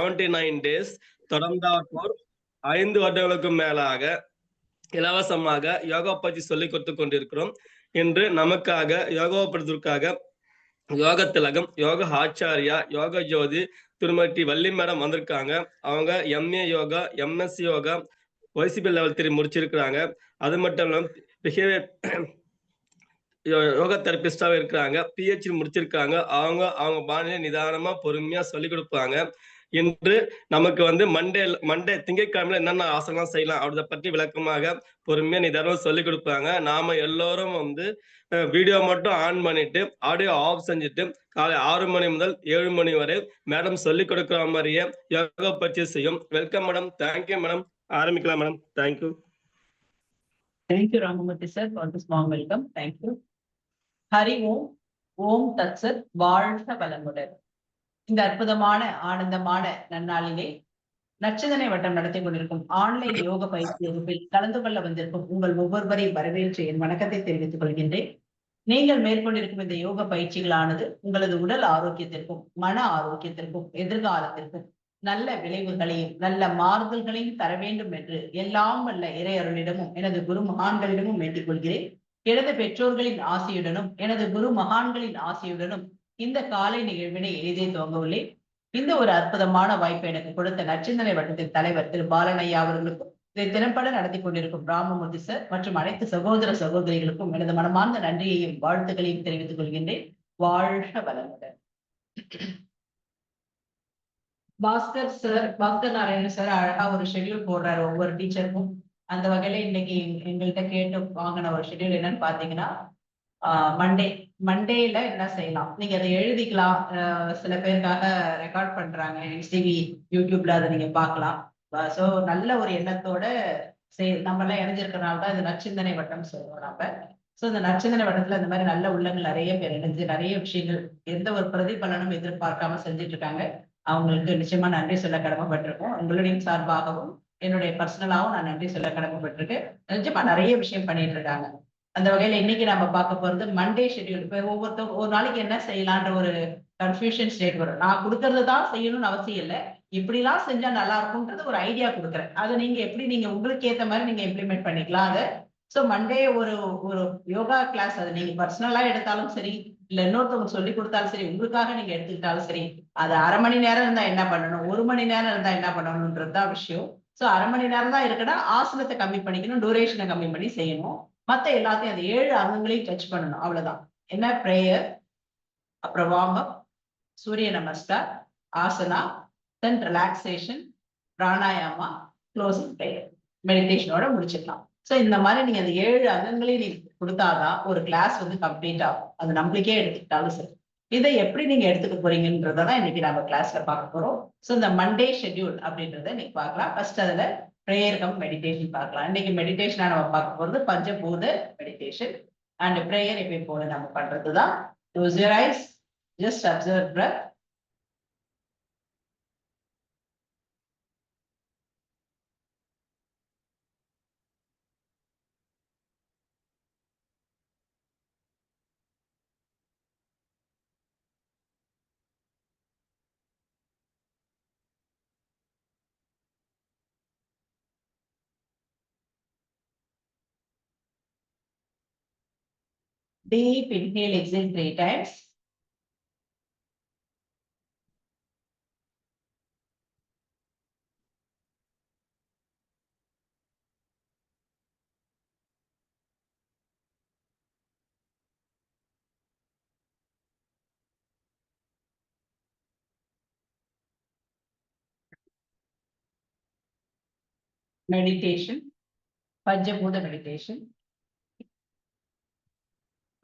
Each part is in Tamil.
79 days தொடர்ந்தாற்போர் 5 வருடங்களுக்கும் மேலாக இலவசமாக யோகா பயிற்சி சொல்லிக் கொடுத்து கொண்டிருக்கிறோம். இன்று நமக்காக யோகாப்படுத்துவதற்காக யோக திலகம், யோக ஆச்சாரியா, யோக ஜோதி திருமதி வள்ளி மேடம் வந்திருக்காங்க. அவங்க MA yoga, MSc yoga, YCP level 3 முடிச்சிருக்கிறாங்க. அது மட்டும் இல்லாம பிஹேவியர் யோகா தெரபிஸ்டாவே இருக்கிறாங்க. PhD முடிச்சிருக்காங்க. அவங்க பாணியில நிதானமா பொறுமையா சொல்லிக் கொடுப்பாங்க. இன்று நமக்கு வந்து மண்டே திங்கட்கிழமையில என்னென்ன ஆசனம் செய்யலாம் அப்படிதை பற்றி விளக்கமாக பொறுமையா நிதானமா சொல்லிக் கொடுப்பாங்க. நாம எல்லோரும் வந்து வீடியோ மட்டும் ஆன் பண்ணிட்டு ஆடியோ ஆஃப் செஞ்சுட்டு காலை 6 மணி முதல் 7 மணி வரை மேடம் சொல்லிக் கொடுக்குற மாதிரியே யோகா பயிற்சி செய்யும். Welcome madam. Thank you madam. ஆரம்பிக்கலாம் madam. Thank you. Thank you, Ramamurthy sir, for this warm welcome. Thank you. Hari Om. Om தத்சத். வாழ்க வளமுடன். இந்த அற்புதமான ஆனந்தமான நன்னாளிலே நச்சிந்தனை வட்டம் நடத்தி கொண்டிருக்கும் ஆன்லைன் யோக பயிற்சி வகுப்பில் கலந்து கொள்ள வந்திருக்கும் உங்கள் ஒவ்வொருவரையும் வரவேற்று என் வணக்கத்தை தெரிவித்துக் கொள்கின்றேன். நீங்கள் மேற்கொண்டிருக்கும் இந்த யோக பயிற்சிகளானது உங்களது உடல் ஆரோக்கியத்திற்கும் மன ஆரோக்கியத்திற்கும் எதிர்காலத்திற்கும் நல்ல விளைவுகளையும் நல்ல மாறுதல்களையும் தர வேண்டும் என்று எல்லாம் வல்ல இறை அருளிடமும் எனது குரு மகான்களிடமும் வேண்டிக் கொள்கிறேன். எனது பெற்றோர்களின் ஆசையுடனும் எனது குரு மகான்களின் ஆசையுடனும் இந்த காலை நிகழ்வினை எளிதே துவங்கவில்லை. இந்த ஒரு அற்புதமான வாய்ப்பை எனக்கு கொடுத்த நச்சிந்தனை வட்டத்தின் தலைவர் திரு பாலனையா அவர்களுக்கும் இதை திறம்பட நடத்தி கொண்டிருக்கும் ராமமூர்த்தி சார் மற்றும் அனைத்து சகோதர சகோதரிகளுக்கும் எனது மனமார்ந்த நன்றியையும் வாழ்த்துக்களையும் தெரிவித்துக் கொள்கின்றேன். வாழ்க வளமுடன். பாஸ்கர் நாராயணன் சார் அழகா ஒரு ஷெட்யூல் போடுறாரு ஒவ்வொரு டீச்சருக்கும். அந்த வகையில இன்னைக்கு எங்கள்கிட்ட கேட்டு வாங்கின ஒரு ஷெட்யூல் என்னன்னு பாத்தீங்கன்னா, மண்டேல என்ன செய்யலாம், நீங்க அதை எழுதிக்கலாம். சில பேருக்காக ரெக்கார்ட் பண்றாங்க HTV யூடியூப்ல, அதை நீங்க பார்க்கலாம். சோ நல்ல ஒரு எண்ணத்தோட நம்ம எல்லாம் இணைஞ்சிருக்கிறனால தான் இது நச்சிந்தனை வட்டம் சொல்றோம் நம்ம. சோ இந்த நச்சிந்தனை வட்டத்துல இந்த மாதிரி நல்ல உள்ளங்கள் நிறைய பேர் இணைஞ்சு நிறைய விஷயங்கள் எந்த ஒரு பிரதிபலனும் எதிர்பார்க்காம செஞ்சுட்டு இருக்காங்க. அவங்களுக்கு நிச்சயமா நன்றி சொல்ல கடமைப்பட்டிருக்கோம். உங்களுடைய சார்பாகவும் என்னுடைய பர்சனலாகவும் நான் நன்றி சொல்ல கடமைப்பட்டிருக்கேன். நிச்சயமா நிறைய விஷயம் பண்ணிட்டு இருக்காங்க. அந்த வகையில இன்னைக்கு நம்ம பார்க்க போறது மண்டே ஷெட்யூல். இப்ப ஒவ்வொருத்தரும் ஒரு நாளைக்கு என்ன செய்யலான்ற ஒரு கன்ஃபியூஷன் ஸ்டேட் வரும். நான் கொடுக்கறது தான் செய்யணும்னு அவசியம் இல்லை, இப்படிலாம் செஞ்சா நல்லா இருக்கும்ன்றது ஒரு ஐடியா கொடுக்குறேன். அதை நீங்க எப்படி நீங்க உங்களுக்கு ஏற்ற மாதிரி நீங்க இம்ப்ளிமெண்ட் பண்ணிக்கலாம் அதை. ஸோ மண்டே ஒரு யோகா கிளாஸ், அது நீங்க பர்சனலா எடுத்தாலும் சரி, இல்ல இன்னொருத்தவங்க சொல்லி கொடுத்தாலும் சரி, உங்களுக்காக நீங்க எடுத்துக்கிட்டாலும் சரி, அது 1/2 மணி நேரம் இருந்தா என்ன பண்ணணும், 1 மணி நேரம் இருந்தா என்ன பண்ணணும்ன்றதுதான் விஷயம். ஸோ 1/2 மணி நேரம் தான் இருக்குன்னா ஆசனத்தை கம்மி பண்ணிக்கணும், டூரேஷனை கம்மி பண்ணி செய்யணும். மத்த எல்லாத்தையும் அந்த 7 அங்கங்களையும் டச் பண்ணணும். அவ்வளவுதான். என்ன பிரேயர், அப்புறம் வார்ம் அப், சூரிய நமஸ்கார், ஆசனா, தென் ரிலாக்ஸேஷன், பிராணாயாமா, க்ளோசிங் பிரேயர், மெடிடேஷனோட முடிச்சிடலாம். சோ இந்த மாதிரி நீங்க அந்த 7 அங்கங்களையும் நீங்க கொடுத்தாதான் ஒரு கிளாஸ் வந்து கம்ப்ளீட் ஆகும். அது நம்மளுக்கே எடுத்துக்கிட்டாலும் சரி. இதை எப்படி நீங்க எடுத்துக்க போறீங்கன்றதான் இன்னைக்கு நம்ம கிளாஸ்ல பார்க்க போறோம். சோ இந்த மண்டே ஷெட்யூல் அப்படின்றத இன்னைக்கு பார்க்கலாம். ஃபர்ஸ்ட் அதுல பிரேயர் கம் மெடிடேஷன் பார்க்கலாம். இன்னைக்கு மெடிடேஷனா நம்ம பார்க்க போறது பஞ்சபூத மெடிடேஷன் அண்ட் பிரேயர். எப்ப போல நம்ம பண்றதுதான். Close your eyes, just observe breath. Deep inhale, exhale 3 times. Meditation, பஞ்சபூத மெடிடேஷன்.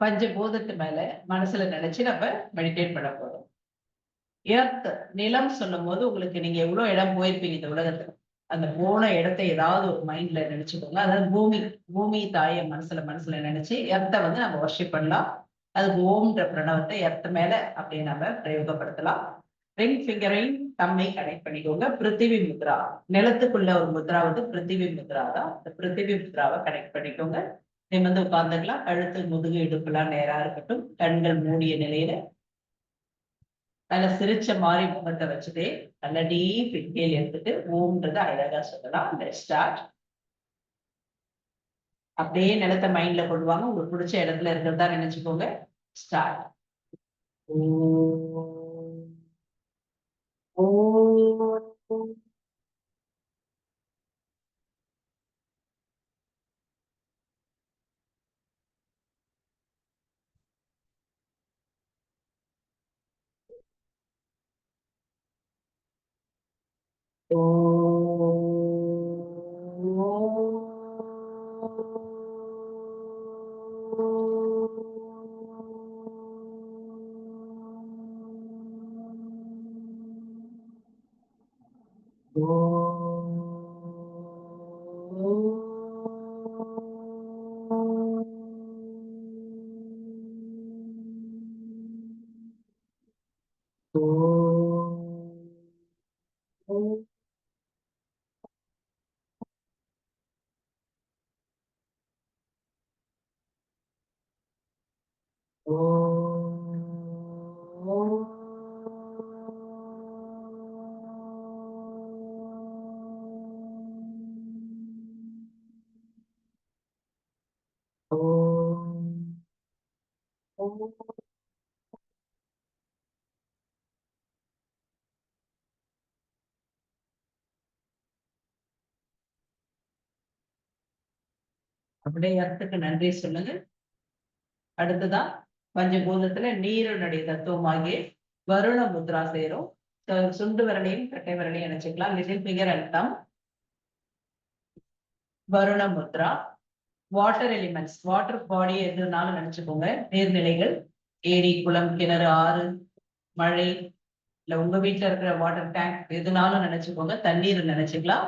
பஞ்சபூதத்து மேல மனசுல நினைச்சு நம்ம மெடிடேட் பண்ண போறோம். எர்த், நிலம் சொல்லும் போது உங்களுக்கு நீங்க எவ்வளவு இடம் போயிருப்பீங்க இந்த உலகத்துல, அந்த போன இடத்தை ஏதாவது ஒரு மைண்ட்ல நினைச்சுக்கோங்க. அதாவது பூமி தாயை மனசுல நினைச்சு எர்த்தை வந்து நம்ம வர்ஷிப் பண்ணலாம். அதுக்கு ஓம்ன்ற பிரணவத்தை எர்த் மேல அப்படியே நம்ம பிரயோகப்படுத்தலாம். ரிங் ஃபிங்கரையும் தம்மை கனெக்ட் பண்ணிக்கோங்க. பிருத்திவி முத்ரா, நிலத்துக்குள்ள ஒரு முத்ரா வந்து பிருத்திவி முத்ரா தான். இந்த பிருத்திவி முத்ராவை கனெக்ட் பண்ணிக்கோங்க. நிமிர்ந்து உட்கார்ந்துக்கலாம். கழுத்து, முதுகு, இடுப்புலாம் நேரா இருக்கட்டும். கண்கள் மூடிய நிலையில நல்ல சிரிச்ச மாதிரி முகத்தை வச்சுட்டு நல்ல டீப் இன்ஹேல் எடுத்துட்டு ஓம்ன்றத அழகா சொல்லலாம். ஸ்டார்ட். அப்படியே நிலத்தை மைண்ட்ல கொண்டு வாங்க. உங்களுக்கு பிடிச்ச இடத்துல இருக்கிறதா நினைச்சுக்கோங்க. ஸ்டார்ட். அப்படியே இடத்துக்கு நன்றி சொல்லுங்க. அடுத்ததான் பஞ்சபூதத்துல நீரினுடைய தத்துவமாகிய வருண முத்ரா சேரும். சுண்டு விரலையும் கட்டை விரலையும் நினைச்சுக்கலாம். Little finger and thumb. Varuna mudra. Water elements, water body எதுனாலும் நினைச்சுக்கோங்க. நீர்நிலைகள், ஏரி, குளம், கிணறு, ஆறு, மழை, இல்ல உங்க வீட்டுல இருக்கிற வாட்டர் டேங்க் எதுனாலும் நினைச்சுக்கோங்க. தண்ணீர் நினைச்சுக்கலாம்.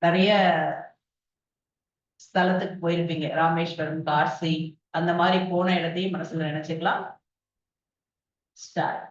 நிறைய ஸ்தலத்துக்கு போயிருப்பீங்க. ராமேஸ்வரம், காசி, அந்த மாதிரி போன இடத்தையும் மனசுல நினைச்சுக்கலாம். ஸ்டார்ட்.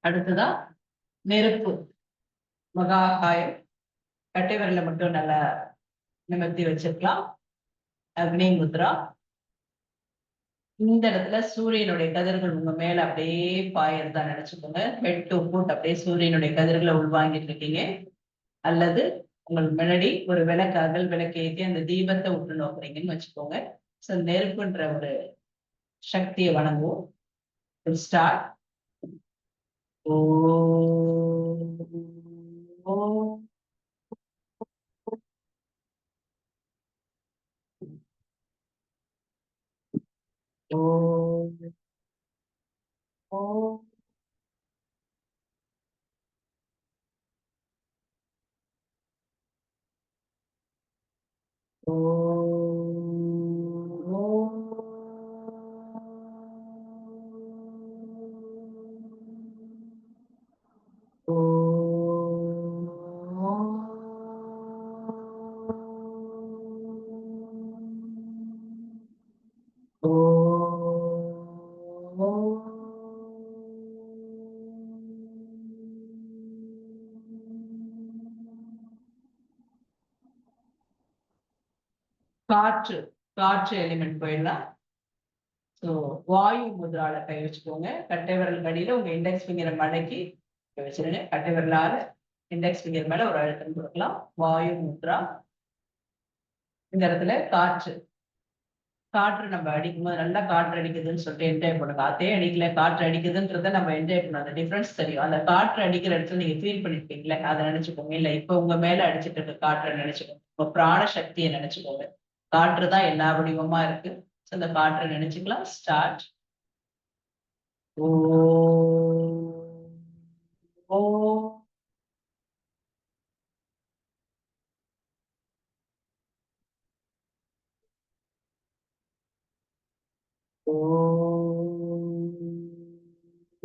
அடுத்ததா நெருப்பு மகாகாயம். கட்டை விரல மட்டும் நல்லா நிமிர்த்தி வச்சிருக்கலாம். அக்னி முத்ரா. இந்த இடத்துல சூரியனுடைய கதிர்கள் உங்க மேல அப்படியே பாயறதா நினைச்சுக்கோங்க. ஹெட் டு ஃபுட் அப்படியே சூரியனுடைய கதிர்களை உள்வாங்கிட்டு இருக்கீங்க. அல்லது உங்களுக்கு முன்னாடி ஒரு விளக்கு, அகல் விளக்கு ஏற்றி அந்த தீபத்தை உற்று நோக்குறீங்கன்னு வச்சுக்கோங்க. ஸோ நெருப்புன்ற ஒரு சக்தியை வணங்குவோம். ஸ்டார்ட். ஓ காற்று, காற்று எலிமெண்ட் போயிடலாம். ஸோ வாயு முத்ரால கை வச்சுக்கோங்க. கட்டை விரல் கடியில உங்க இண்டெக்ஸ் ஃபிங்கரை மடக்கி வச்சிருங்க. கட்டை விரலால இண்டெக்ஸ் ஃபிங்கர் மேல ஒரு அழுத்தம் கொடுக்கலாம். வாயு முத்ரா. இந்த இடத்துல காற்று காற்று நம்ம அடிக்கும்போது நல்லா காற்று அடிக்குதுன்னு சொல்லிட்டு என்ஜாய் பண்ணுங்க. அதே அடிக்கல, காற்று அடிக்குதுன்றத நம்ம என்ஜாய் பண்ணணும். அந்த டிஃபரன்ஸ் தெரியும். அந்த காற்று அடிக்கிற இடத்துல நீங்க ஃபீல் பண்ணிருப்பீங்களே, அதை நினைச்சுக்கோங்க. இல்ல இப்ப உங்க மேல அடிச்சிட்டு இருக்க காற்றை நினைச்சுக்கோங்க. இப்ப பிராண சக்தியை நினைச்சுக்கோங்க. காற்று தான் எல்லா வடிவமா இருக்கு. அந்த காற்றை நினைச்சுக்கலாம். ஸ்டார்ட். ஓ ஓ ஓ ஓ ஓ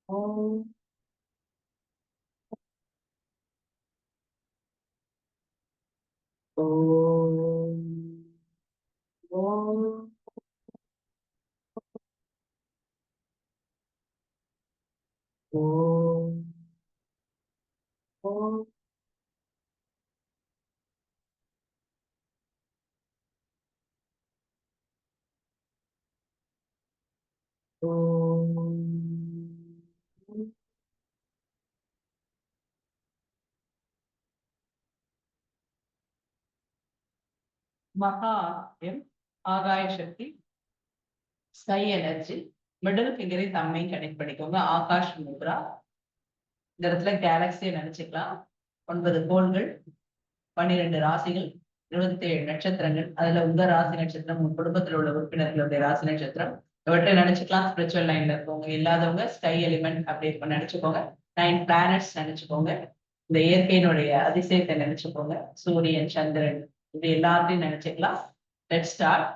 ஓ ஓ ஓ ஓ ஓ ஓ மகா எம் ஆகாய சக்தி, ஸ்கை எனர்ஜி. மிடில் ஃபிங்கரை தம்மை கனெக்ட் பண்ணிக்கோங்க. ஆகாஷ் முத்ரா. இந்த இடத்துல கேலக்சியை நினைச்சுக்கலாம். 9 கோள்கள், 12 ராசிகள், 27 நட்சத்திரங்கள். அதுல உங்க ராசி நட்சத்திரம், உங்க குடும்பத்தில் உள்ள உறுப்பினர்களுடைய ராசி நட்சத்திரம், இவற்றை நினைச்சுக்கலாம். ஸ்பிரிச்சுவல் லைன்ல இருக்கவங்க, இல்லாதவங்க ஸ்கை எலிமெண்ட் அப்படி நினைச்சுக்கோங்க. 9 பிளானட்ஸ் நினைச்சுக்கோங்க. இந்த இயற்கையினுடைய அதிசயத்தை நினைச்சுக்கோங்க. சூரியன், சந்திரன், இது எல்லாத்தையும் நினைச்சுக்கலாம். Let start.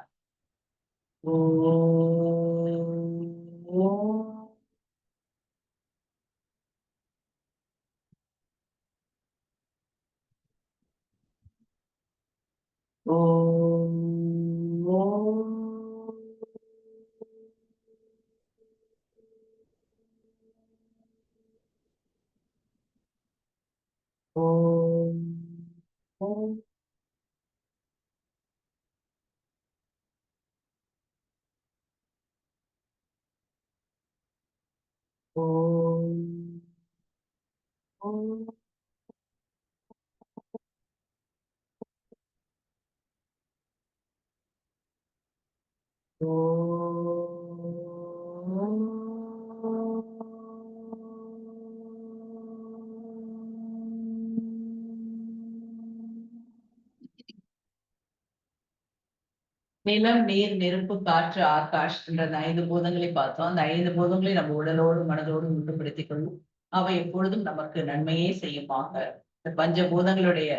நிலம், நீர், நெருப்பு, காற்று, ஆகாஷ் என்ற அந்த 5 பூதங்களை பார்த்தோம். அந்த 5 பூதங்களை நம்ம உடலோடு மனதோடு உண்டுபடுத்திக் கொள்ளும். அவை எப்பொழுதும் நமக்கு நன்மையே செய்யுமாக. இந்த பஞ்ச பூதங்களுடைய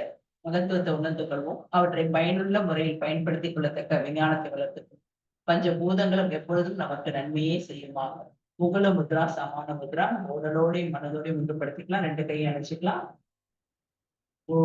மகத்துவத்தை உணர்ந்து கொள்வோம். அவற்றை பயனுள்ள முறையில் பயன்படுத்திக் கொள்ளத்தக்க விஞ்ஞானத்தை வளர்த்துக்கொள்வோம். பஞ்ச பூதங்களும் எப்பொழுதும் நமக்கு நன்மையே செய்யுமாக. முகுல முத்ரா, சமான முத்ரா. நம்ம உடலோடையும் மனதோடையும் உண்டுபடுத்திக்கலாம். 2 கையை அணைச்சிக்கலாம். ஓ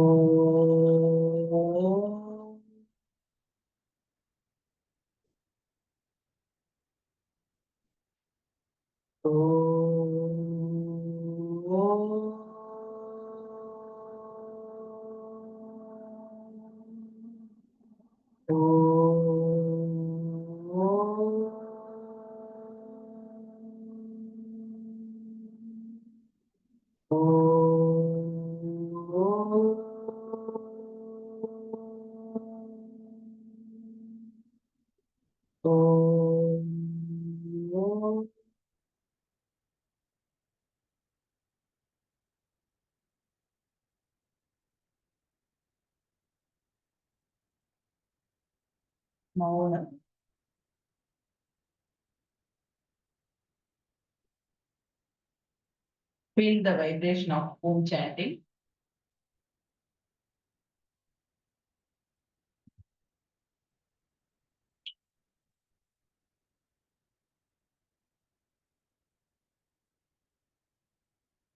மௌனம். Feel the vibration of Om chanting.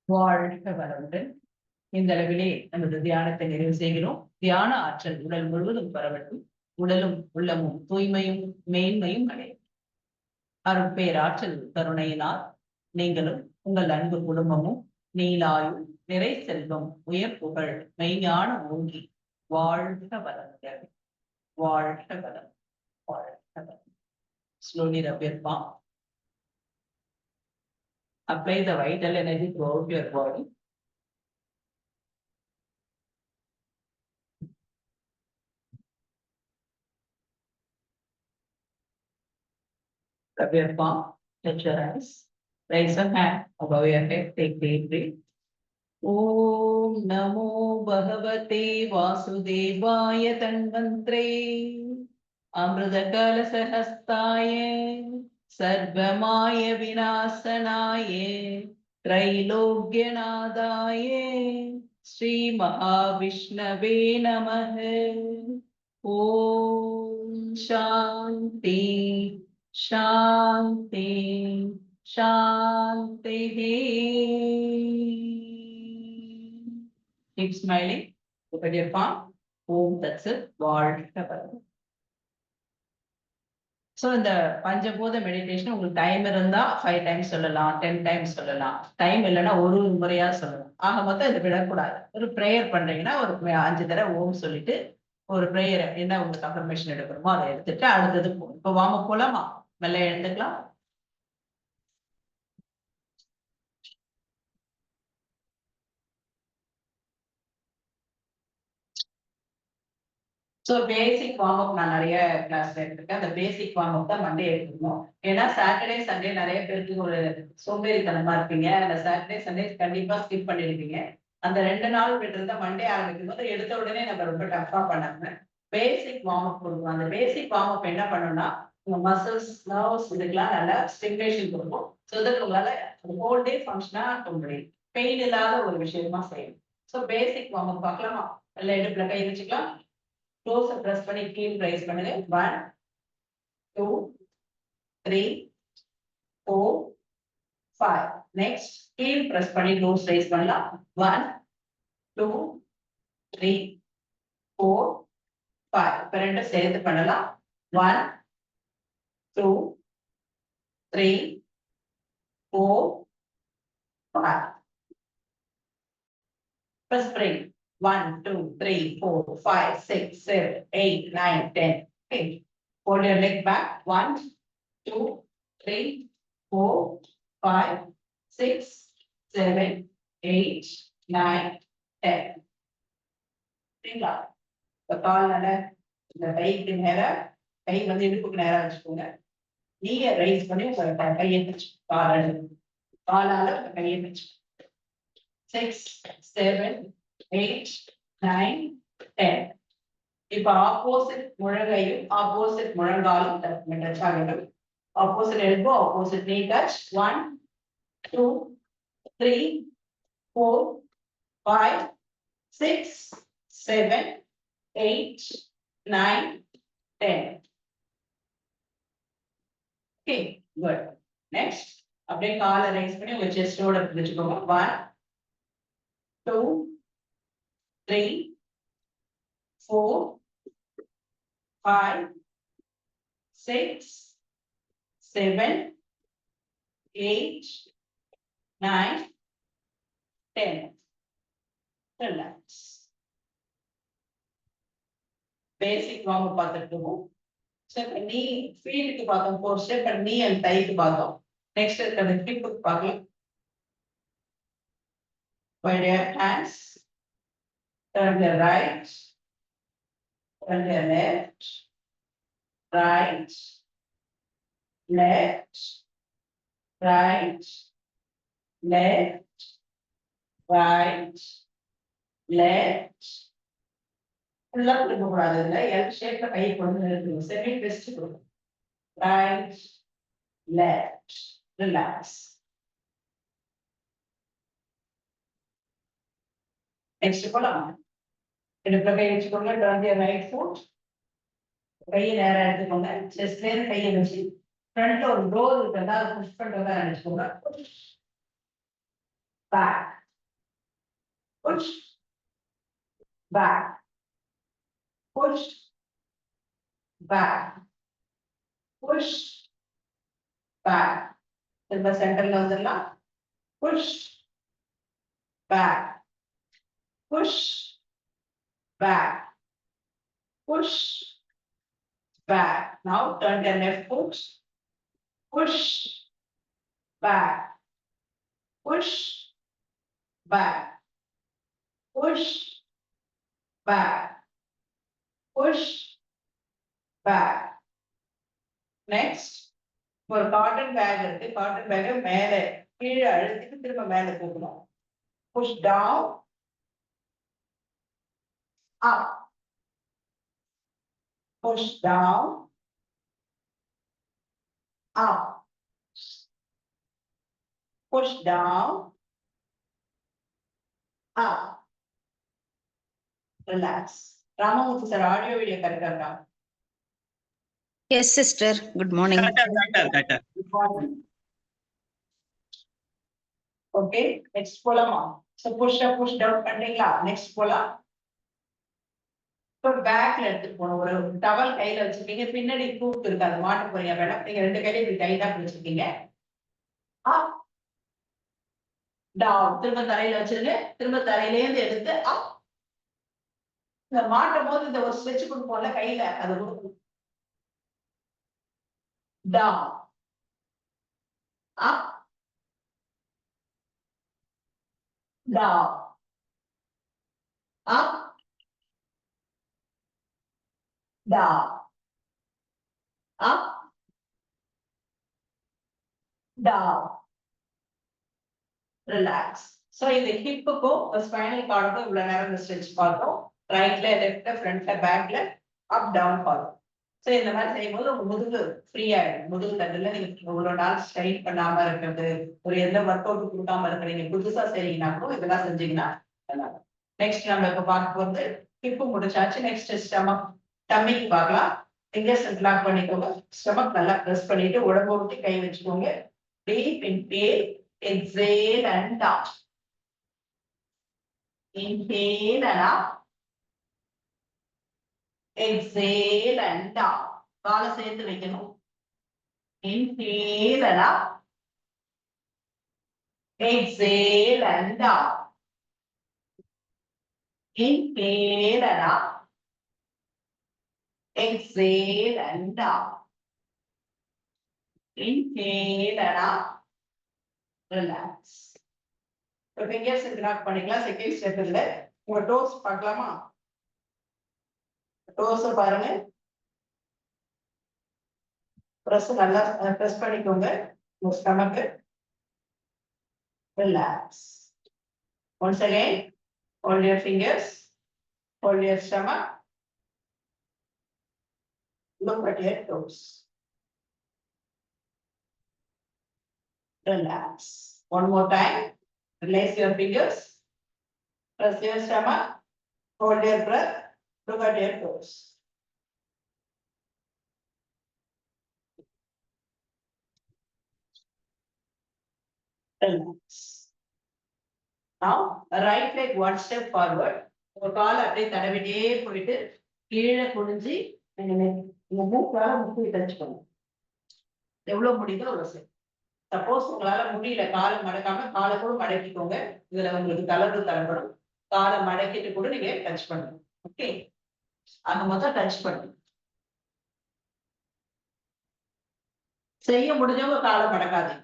வாழ்க வளமுடன். இந்த அளவிலே நமது தியானத்தை நிறைவு செய்கிறோம். தியான ஆற்றல் உடல் முழுவதும் பரவட்டும். உடலும் உள்ளமும் தூய்மையும் மேன்மையும் அடையும். அருட்பேராற்றல் கருணையினால் நீங்களும் உங்கள் அன்பு குடும்பமும் நீலாயும் நிறை செல்வம் உயர் புகழ் மெய்ஞான ஓங்கி வாழ்க வளமுடன். வாழ்க வளம். வாழ்க வளம். Slowly rub your palm. Apply the vital energy throughout your body. Rub your palm, touch your eyes. Raise a hand above your head. Take deep breath. Om Namo Bhagavate Vasudevaya Tanmantre Amrita Sahastaya Sarvamaya Vinasanaye Trailogyanadaye Sri Mahavishnave Namaha. Om Shanti Shanti Shanti. Keep smiling. Look at your palm. Om Tat Sat. வாழ்க வளம். ஸோ இந்த பஞ்சபூத மெடிடேஷன் உங்களுக்கு டைம் இருந்தா 5 டைம்ஸ் சொல்லலாம், 10 டைம்ஸ் சொல்லலாம். டைம் இல்லைன்னா ஒரு முறையா சொல்லலாம். ஆக மொத்தம் இதை விடக்கூடாது. ஒரு ப்ரேயர் பண்றீங்கன்னா ஒரு 5 தடவை ஓம் சொல்லிட்டு ஒரு ப்ரேயர் என்ன உங்களுக்கு அஃபர்மேஷன் எடுக்கணுமோ அதை எடுத்துட்டு அடுத்தது போகும். இப்போ வாம போலாமா? மெல்ல எழுந்துக்கலாம். ஸோ பேசிக் வார்ம் அப் நான் நிறைய கிளாஸ்ல எடுத்திருக்கேன். அந்த பேசிக் வார்ம் அப் தான் மண்டே எடுத்துக்கணும். ஏன்னா சாட்டர்டே சண்டே நிறைய பேருக்கு ஒரு சோம்பேறித்தனமா இருப்பீங்க. அந்த சாட்டர்டே சண்டே கண்டிப்பா ஸ்கிப் பண்ணிருப்பீங்க. அந்த 2 நாள் விட்டுருந்த மண்டே ஆரம்பிக்கும் போது எடுத்த உடனே நம்ம ரொம்ப டஃபா பண்ணாம பேசிக் வார்ம் அப் கொடுக்கணும். அந்த பேசிக் வார்ம் அப் என்ன பண்ணணும்னா உங்க மசில்ஸ், நர்வ்ஸ் இதுக்கெல்லாம் நல்லா ஸ்டிமுலேஷன் கொடுக்கும். ஸோ தட் உங்களால ஹோல் டே ஃபங்க்ஷனா முடியும். பெயின் இல்லாத ஒரு விஷயமா செய்யணும். ஸோ பேசிக் வார்ம் அப் பார்க்கலாமா? நல்லா இடுப்புல கை வச்சுக்கலாம். Close press பண்ணி கீழ் ரைஸ் பண்ணுங்க. 1 2 3 4 5. நெக்ஸ்ட் கீழ் பிரஸ் பண்ணி க்ளோஸ் ரைஸ் பண்ணலாம். 1 2 3 4 5. இப்ப ரெண்டு சேர்த்து பண்ணலாம். 1 2 3 4 5. Press break. 1 2 3 4 5 6 7 8 9 10. Okay. Hold your leg back. 1 2 3 4 5 6 7 8 9 10. சரிங்களா? இப்ப கால் நல்ல இந்த கைக்கு நேரா, கை வந்து இடுப்புக்கு நேரா வச்சுக்கோங்க. நீங்க ரைஸ் பண்ணி உங்க கையை வச்சு காலால உங்க கையை வச்சு 6 7 8 9 10. இப்ப ஆப்போசிட் முழங்கையும் ஆப்போசிட் முழங்காலும் டச் ஆகணும். Opposite elbow, opposite knee touch. 1 2 3 4 5 6 7 8 9 10. Okay, good. Next, அப்படியே காலை ரைஸ் பண்ணி உங்க செஸ்டோட பிடிச்சுக்கோங்க. 1 2 3 4 5 6 7 8 9 10. Relax. பேசிக் வார்ம் அப் பார்த்துட்டு இருக்கோம். ஸோ இப்போ நீ ஃபீல்டுக்கு பார்த்தோம் 4 ஸ்டெப், நீ அண்ட் தைக்கு பார்த்தோம். நெக்ஸ்ட் இருக்கிறது ஹிப்புக்கு பார்க்கலாம். Wide your hands, turn your right, turn your left, right, left, right, left, right, left. ஃபுல்லா கொடுக்க கூடாது. இல்லை எல் ஷேப்ல கை கொண்டு நிறுத்தணும். செமி ட்விஸ்ட் கொடுக்கும். Right left. ரிலாக்ஸ். நெக்ஸ்ட் போலாம். இடுப்புல கை வச்சுக்கோங்க. Turn your right foot. கையை நேரா எடுத்துக்கோங்க. செஸ்ட்ல இருந்து கையை வச்சு ஃப்ரண்ட்ல ஒரு டோர் இருக்கிறதா புஷ் பண்றதா நினைச்சுக்கோங்க. Back push back push back, push back. திரும்ப சென்டர்ல வந்துடலாம். push back, push back, push back. Now turn the left foot, push, back, push, back, push, back, push, back. Next, for cotton bag, cotton bag மேலே கீழே அழுத்திட்டு திரும்ப மேலே தூக்கணும். Push down, up, push down, up, push down, up. Relax. Ramamurthy sir, audio video correct இருக்கா? Yes, sister. Good morning. Correct. Good morning. Okay, next போலாமா? So push up, push down பண்றீங்களா? Next போலாம். இப்போ பேக்ல எடுத்துட்டு போகணும். ஒரு டவல் கையில வச்சிருக்கீங்க, பின்னாடி தூக்கு இருக்கு, அதை மாட்ட போறீங்க வேணாம். நீங்க ரெண்டு கையில இப்படி டைட்டா பிடிச்சிருக்கீங்க. அப் டவுன், திரும்ப தரையில வச்சிருங்க, திரும்ப தரையில இருந்து எடுத்து அப். இந்த மாட்டும் போது இந்த ஒரு ஸ்ட்ரெச் கொடுப்போம்ல கையில, அது டவுன், அப், டவுன், அப், டவுன், அப், டவுன். ரிலாக்ஸ். சோ இது ஹிப்புக்கும் ஸ்பைனல் கார்டுக்கும் இவ்வளவு நேரம் இந்த ஸ்ட்ரெச் பார்த்தோம். ரைட்ல, லெஃப்ட்ல, ஃப்ரண்ட்ல, பேக்ல அப் டவுன் பார்த்தோம். சோ இந்த மாதிரி செய்யும்போது உங்க முதுகு ஃப்ரீ ஆயிடும். முதுகு தண்டுல நீங்க இவ்வளவு நாள் ஸ்ட்ரைட் பண்ணாம இருக்கிறது, ஒரு எந்த ஒர்க் அவுட் கொடுக்காம இருக்கிறீங்க, புதுசா செய்றீங்கன்னா கூட இதெல்லாம் செஞ்சீங்கன்னா நெக்ஸ்ட் நம்ம இப்ப பார்க்க போறது ஹிப்பு முடிச்சாச்சு. நெக்ஸ்ட் ஸ்டமக், டம்மிக்கு பார்க்கலாம். ஃபிங்கர்ஸ் லாக் பண்ணிக்கோங்க. ஸ்டமக் நல்லா பிரஸ் பண்ணிட்டு உடம்பு விட்டு கை வச்சுக்கோங்க. Deep inhale, exhale and out. Inhale and out. Exhale and out. காலை சேர்த்து வைக்கணும். Inhale and out. Exhale and out. Inhale and out. Exhale and out. Inhale and out. Relax. இப்போ fingers லாக் பண்ணிக்கலாம். செகண்ட் ஸ்டெப் இல்ல. உங்க டோஸ் பார்க்கலாமா? டோஸ் பாருங்க. பிரஸ் நல்லா பிரஸ் பண்ணிக்கோங்க. உங்க stomach. Relax. Once again, hold your fingers, hold your stomach. Look at your toes. Relax. One more time. Release your fingers. Press your stomach. Hold your breath. Look at your toes. Relax. Now, right leg one step forward. ஒரு கால் அப்படியே தடவிட்டே போயிட்டு கீழே குனிஞ்சு உங்க மூக்கால முக்கிய தச்சுக்கணும். எவ்வளவு முடியுதோ அவ்வளவு சரி. சப்போஸ் உங்களால முடியல, காலை மடக்காம காலை கூட மடக்கிக்கோங்க. இதுல உங்களுக்கு தளர்வு தரப்படும். காலை மடக்கிட்டு கூட நீங்க டச் பண்ணணும். ஓகே, அந்த மொத்தம் டச் பண்ணணும். செய்ய முடிஞ்சவங்க காலை மடக்காது.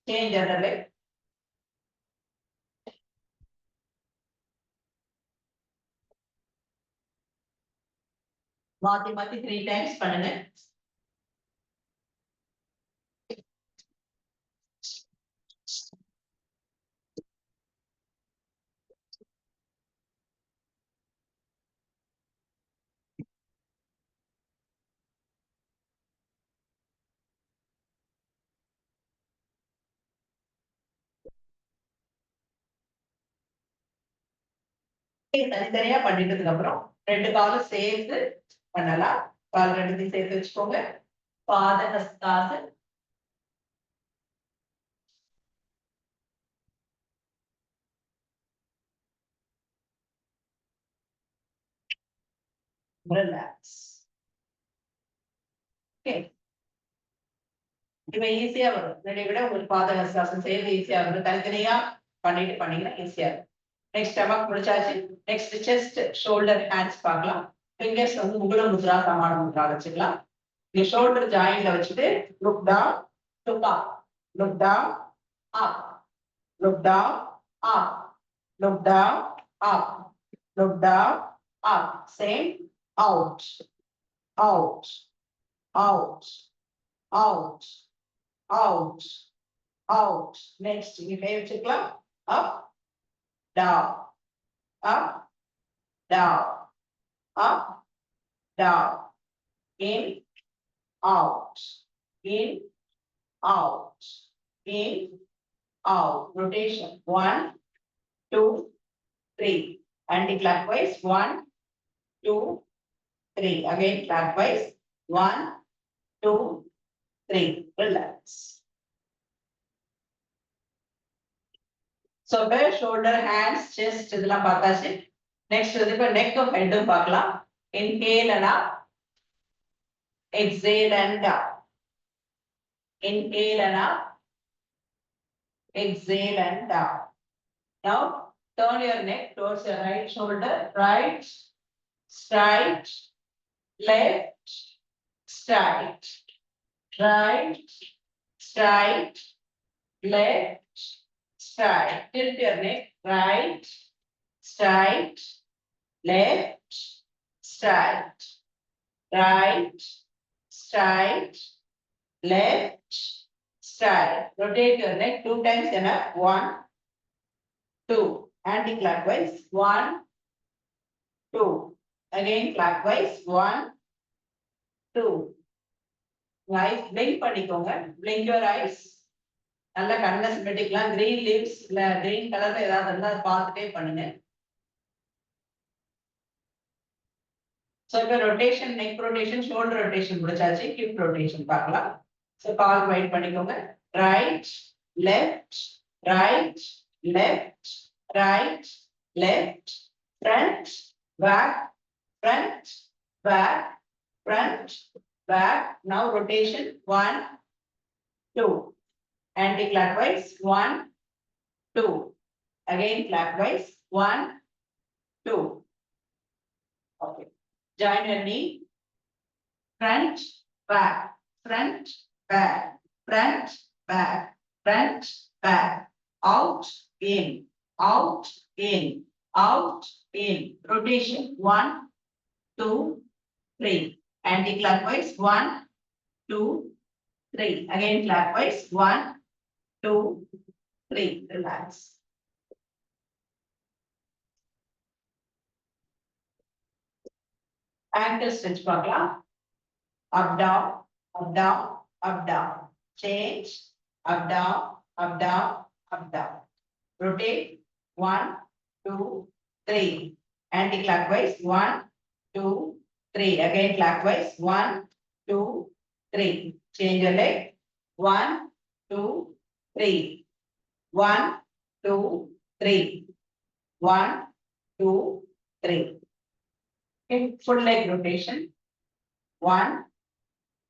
சேஞ்ச் அதர்ல மாத்தி மாத்தி 3 டைம்ஸ் பண்ணுங்க. தனித்தனியா பண்ணிட்டதுக்கு அப்புறம் ரெண்டு காலும் சேர்த்து பண்ணலாம். கால் ரெண்டுத்தையும் சேர்த்து வச்சுக்கோங்க. பாத ஹஸ்தாசன். ரிலாக்ஸ். ஓகே, இப்ப ஈஸியா வரும். ரெண்டை விட உங்களுக்கு பாத ஹஸ்தாசன் சேர்த்து ஈஸியா வரும். தனித்தனியா பண்ணிட்டு பண்ணீங்கன்னா ஈஸியா இருக்கும். நெக்ஸ்ட் ஸ்டமக் முடிச்சாச்சு. நெக்ஸ்ட் செஸ்ட், ஷோல்டர், ஹேண்ட்ஸ் பார்க்கலாம். ஃபிங்கர்ஸ் வந்து முகுல முத்ரா சமான முத்ரா வச்சுக்கலாம். நீ ஷோல்டர் ஜாயின்ல வச்சுட்டு look down look up, look down up, look down up, look down up, look down up. Same out out out out out out. Next இங்க கை வச்சுக்கலாம். Up down up down up down in out in out in out. Rotation 1 2 3. Anti-clockwise 1 2 3. Again clockwise 1 2 3. Relax. So where shoulder, hands, chest இதெல்லாம் பார்த்தாச்சு. Next வந்து இப்ப neck head பார்க்கலாம். Inhale and up, exhale and down. Inhale and up, exhale and down. Now turn your neck towards your right shoulder, right, straight, left, straight, right, straight, left, straight. Tilt your neck, right, straight, left, straight, right, straight, left, straight. Rotate your neck 2 times enough. 1 2. Anti-clockwise 1 2. Again clockwise 1 2. Eyes blink பண்ணிக்கோங்க. Blink your eyes. நல்ல கண்ணை சிமெட்டிக்கலாம். கிரீன் லீவ்ஸ் இல்ல கிரீன் கலர்ல ஏதாவது இருந்தா அதை பார்த்துட்டே பண்ணுங்க. So இப்ப rotation, neck rotation, shoulder rotation முடிச்சாச்சு. hip rotation பார்க்கலாம். So கால் வைட் பண்ணிக்கோங்க. right left right left right left front back front back front back. Now rotation 1 2. Anti-clockwise 1 2. Again clockwise 1 2. Okay. Join your knee. Front back front back front back front back. Out in out in out in. Rotation 1 2 3. Anti-clockwise 1 2 3. Again clockwise 1 2 3. Relax. Ankle stretch பார்க்கலாம். Up down up down up down. Change up down up down up down. Rotate 1 2 3. Anti-clockwise 1 2 3. Again clockwise 1 2 3. Change your leg. 1 2 3. 1 2 3. 1 2 3. Okay, full leg rotation. 1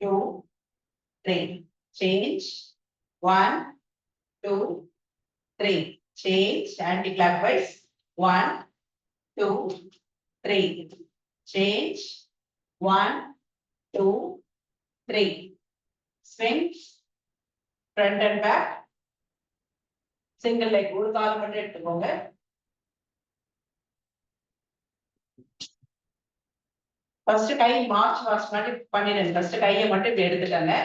2 3. Change 1 2 3. Change anti-clockwise 1 2 3. Change 1 2 3. Swing front and back. Single leg ஒரு கால் மட்டும் எடுத்துக்கோங்க. ஃபர்ஸ்ட் கை மார்ச் மாதிரி பண்ணிடுங்க. ஃபர்ஸ்ட் கையை மட்டும் இப்படி எடுத்துக்கங்க.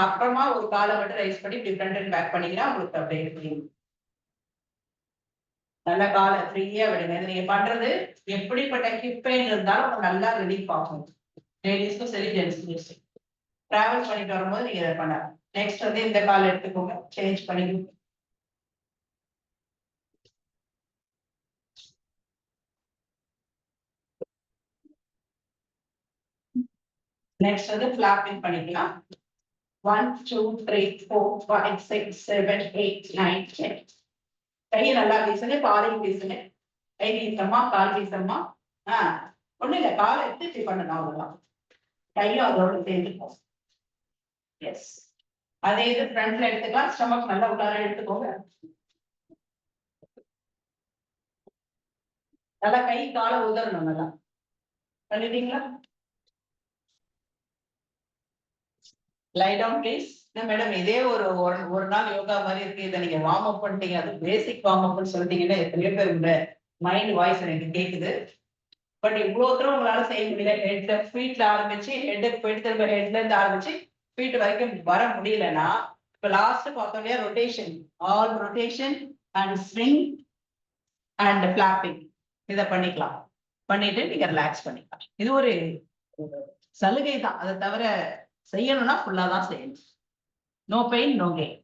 அப்புறமா ஒரு காலை மட்டும் ரைஸ் பண்ணி இப்படி ஃப்ரண்ட் அண்ட் பேக் பண்ணிங்கன்னா உங்களுக்கு அப்படியே எடுத்துக்கணும். நல்ல காலை ஃப்ரீயா விடுங்க. நீங்க பண்றது எப்படிப்பட்ட ஹிப் பெயின் இருந்தாலும் உங்களுக்கு நல்லா ரிலீஃப் ஆகும். லேடிஸ்க்கும் சரி ஜென்ட்ஸ்க்கும் சரி. டிராவல் பண்ணிட்டு வரும்போது நீங்க இதை பண்ணலாம். நெக்ஸ்ட் வந்து இந்த காலை எடுத்துக்கோங்க. சேஞ்ச் பண்ணிக்கோங்க. Next வந்து flapping பண்ணிக்கலாம். 1 2 3 4 5 6 7 8 9 10. கையை நல்லா வீசுங்க. காலையும் வீசுங்க. கை வீசமா கால் வீசமா. ஒண்ணு இல்ல, காலை எடுத்து இப்படி பண்ணணும். அவ்வளவுதான். கையும் அதோட சேர்ந்துக்கும். எஸ், அதே இது ஃப்ரண்ட்ல எடுத்துக்கலாம். ஸ்டமக் நல்லா உள்ளார எடுத்துக்கோங்க. நல்லா கை காலை உதறணும். நல்லா பண்ணிட்டீங்களா? லை டவுன் ப்ளீஸ். மேடம் இதே ஒரு நாள் யோகா மாதிரி இருக்கு. இதை நீங்க வார்ம் அப் பண்ணிட்டீங்க, அது பேசிக் வார்ம் அப்னு சொல்லிட்டீங்கன்னா எத்தனையோ பேர் மைண்ட் வாய்ஸ் எனக்கு கேக்குது. பட் இவ்வளவு தூரம் உங்களால செய்ய முடியல. ஹெட் ஃபீட்ல ஆரம்பிச்சு ஹெட்டுக்கு போயிட்டு திரும்ப ஹெட்ல இருந்து ஆரம்பிச்சு ஃபீட் வரைக்கும் வர முடியலன்னா, இப்ப லாஸ்ட் பார்த்தோம் இல்லையா, rotation, all rotation and swing and flapping, இதை பண்ணிக்கலாம். பண்ணிட்டு நீங்க ரிலாக்ஸ் பண்ணிக்கலாம். இது ஒரு சலுகை தான். அதை தவிர செய்யணும்னா ஃபுல்லா தான் செய்யணும். No pain no gain.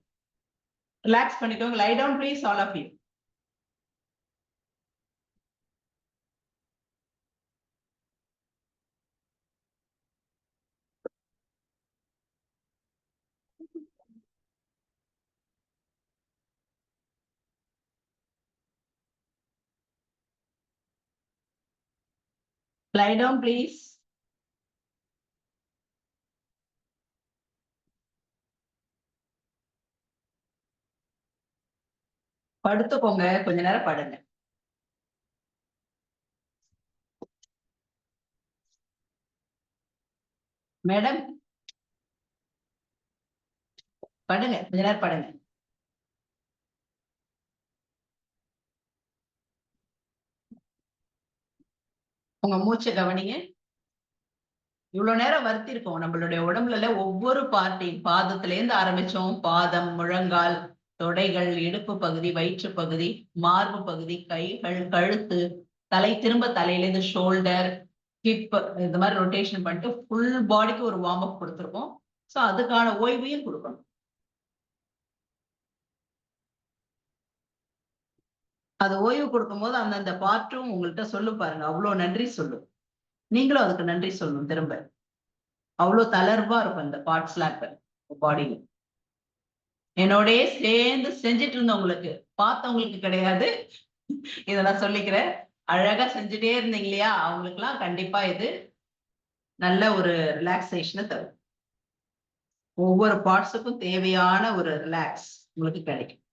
Relax பண்ணிக்கோங்க. Lie down please all of you. Lie down please. படுத்துக்கோங்க, கொஞ்ச நேரம் படுங்க. மேடம் படுங்க, கொஞ்ச நேரம் படுங்க. உங்க மூச்சை கவனிங்க. இவ்வளவு நேரம் வருத்தி இருக்கோம். நம்மளுடைய உடம்புல ஒவ்வொரு பார்ட்டையும், பாதத்துல இருந்து ஆரம்பிச்சோம். பாதம், முழங்கால், தொடைகள், இடுப்பு பகுதி, வயிற்று பகுதி, மார்பு பகுதி, கைகள், கழுத்து, தலை, திரும்ப தலையில இருந்து ஷோல்டர், ஹிப், இந்த மாதிரி ரொட்டேஷன் பண்ணிட்டு ஃபுல் பாடிக்கு ஒரு வார்ம் அப் கொடுத்துருக்கோம். ஸோ அதுக்கான ஓய்வையும் கொடுக்கணும். அது ஓய்வு கொடுக்கும் போது அந்தந்த பார்ட்டும் உங்கள்கிட்ட சொல்லு பாருங்க, அவ்வளவு நன்றி சொல்லும். நீங்களும் அதுக்கு நன்றி சொல்லணும் திரும்ப. அவ்வளவு தளர்வா இருக்கும் இந்த பார்ட்ஸ்லாம் இப்ப பாடியில. என்னோடய சேர்ந்து செஞ்சுட்டு இருந்தவங்களுக்கு, பார்த்தவங்களுக்கு கிடையாது, இதை நான் சொல்லிக்கிறேன். அழகா செஞ்சுட்டே இருந்தீங்க இல்லையா, அவங்களுக்கு எல்லாம் கண்டிப்பா இது நல்ல ஒரு ரிலாக்ஸேஷனை தரும். ஒவ்வொரு பார்ட்ஸுக்கும் தேவையான ஒரு ரிலாக்ஸ் உங்களுக்கு கிடைக்கும்.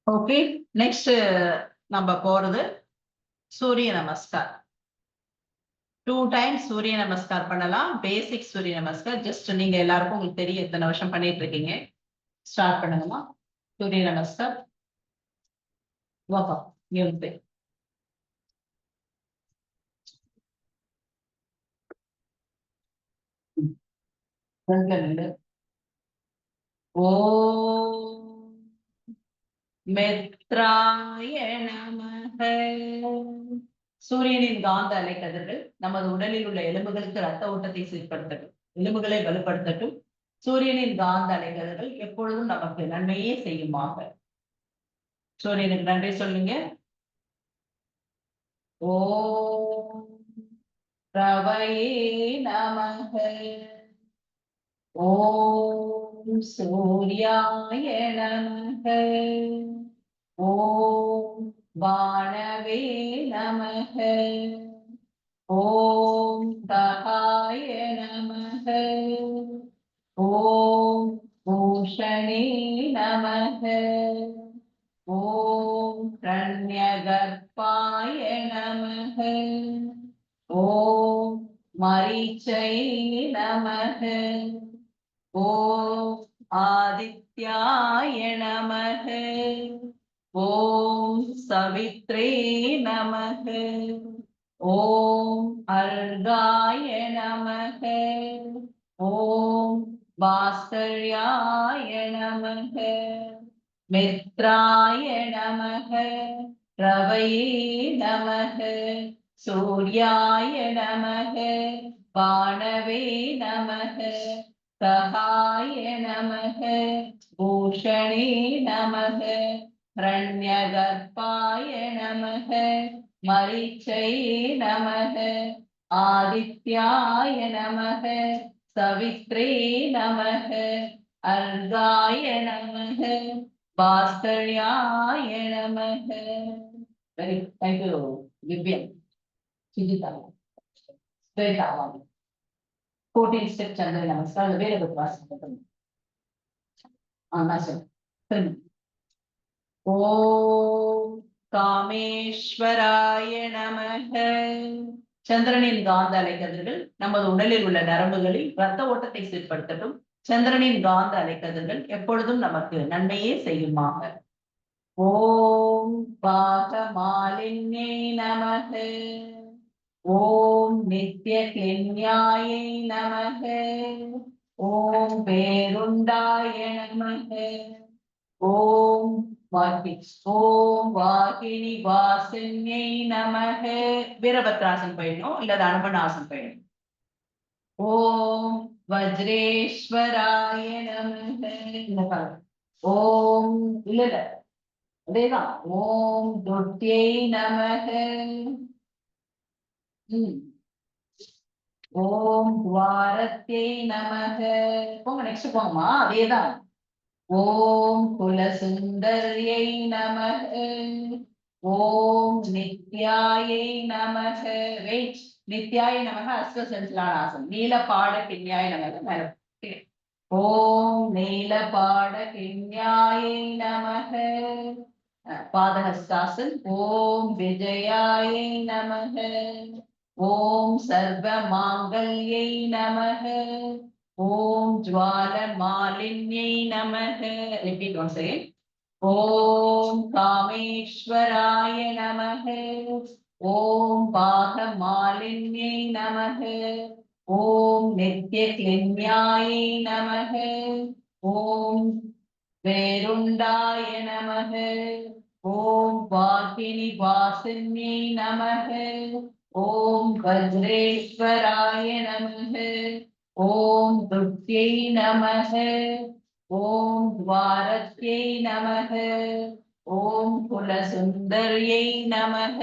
ஓகே, நெக்ஸ்ட் நம்ம போறது சூரிய நமஸ்கார். 2 டைம்ஸ் சூரிய நமஸ்கார் பண்ணலாம். பேசிக் சூரிய நமஸ்கார். ஜஸ்ட் நீங்க எல்லாருக்கும் உங்களுக்கு தெரியும், எத்தனை வருஷம் பண்ணிட்டு இருக்கீங்க. ஸ்டார்ட் பண்ணுங்கம்மா. சூரிய நமஸ்கார். வாப்பா இங்க. ஓம் மெத்ராய நமஹ. சூரியனின் காந்த அலைக்கதிர்கள் நமது உடலில் உள்ள எலும்புகளுக்கு ரத்த ஓட்டத்தை சீர்படுத்தட்டும், எலும்புகளை வலுப்படுத்தட்டும். சூரியனின் காந்த அலைக்கதிர்கள் எப்பொழுதும் நமக்கு நன்மையே செய்யுமாக. சூரியனுக்கு நன்றி சொல்லுங்க. ஓம் ரவயே நமஹ. ஓம் சூர்யாய நமஹ. ஓம் வானவே நமஹ. ஓம் தகாய நமஹ. ஓம் பூஷணே நமஹ. ஓம் ரண்யகர்ப்பாய நமஹ. ஓம் மரீச்சை நமஹ. ஓம் ஆதித்யாய நமஹ. ஓம் சவித்ரே நமஹ. ஓம் அர்காய நமஹ. ஓம் பாஸ்கர்யாய நமஹ. மித்ராய நமஹ. ரவயே நமஹ. சூர்யாய நமக பாணவே நமக சகாய நமக பூஷணே நமக ஹரண்யகர்ப்பாய நமக மரிச்சை நமக ஆதித்யாய நமக சவித்ரே நமக அர்காய நமக பாஸ்கர்யாய நமக. Very good. Thank you Divyan. Sujitha Swetha 14 step சந்திர நமஸ்காரம் வேற ஒரு வாசம் பண்ணுங்க. ஓம் காமேஸ்வராய நமக. சந்திரனின் காந்த அலைக்கதிர்கள் நமது உடலில் உள்ள நரம்புகளில் இரத்த ஓட்டத்தை சீர்படுத்தட்டும். சந்திரனின் காந்த அலைக்கதிர்கள் எப்பொழுதும் நமக்கு நன்மையே செய்யுமாக. ஓம் பாகமாலின்யே நமக. ஓம் நித்ய கிளின்யாயை நமக. ஓம் பேருண்டாய நமக. ஓம் வாகினி வாசன்யை நமக. வீரபத்ராசன் பயிலும் இல்லது அனுமனாசன் பயிலும். ஓம் வஜ்ரேஸ்வராய நமக. ஓம் இல்ல அதேதான். ஓம் துர்த்தியை நமக. ஓம் துவாரத்யை நமக. போங்க நெக்ஸ்ட் போங்கம்மா. அதேதான். ஓம் குலசுந்தர்யை நமக. ஓம் நித்யாயை நமக. வெயிட். நித்யாய நமக அஸ்வசஞ்சலானாசம். நீலபாட கிண்யாய நமக. ஓம் நீலபாட கிண்யாயை நமக. பாதஹஸ்தாசன். ஓம் விஜயாயை நமக. ஓம் சர்வ மாங்கல்யை நமக. ஓம் ஜ்வால மாலின்யை நமக. Repeat once again. ஓம் காமேஸ்வராய நமக. ஓம் பாக மாலின்யை நமக. ஓம் நித்ய கிளின்யாயை நமக. ஓம் வேருண்டாய நமக. ஓம் வாகினி வாசன்யை நமக. ஓம் வஜ்ரேஸ்வராய நமக. ஓம் துர்த்தியை நமக. ஓம் துவாரத்யை நமக. ஓம் குலசுந்தர்யை நமக.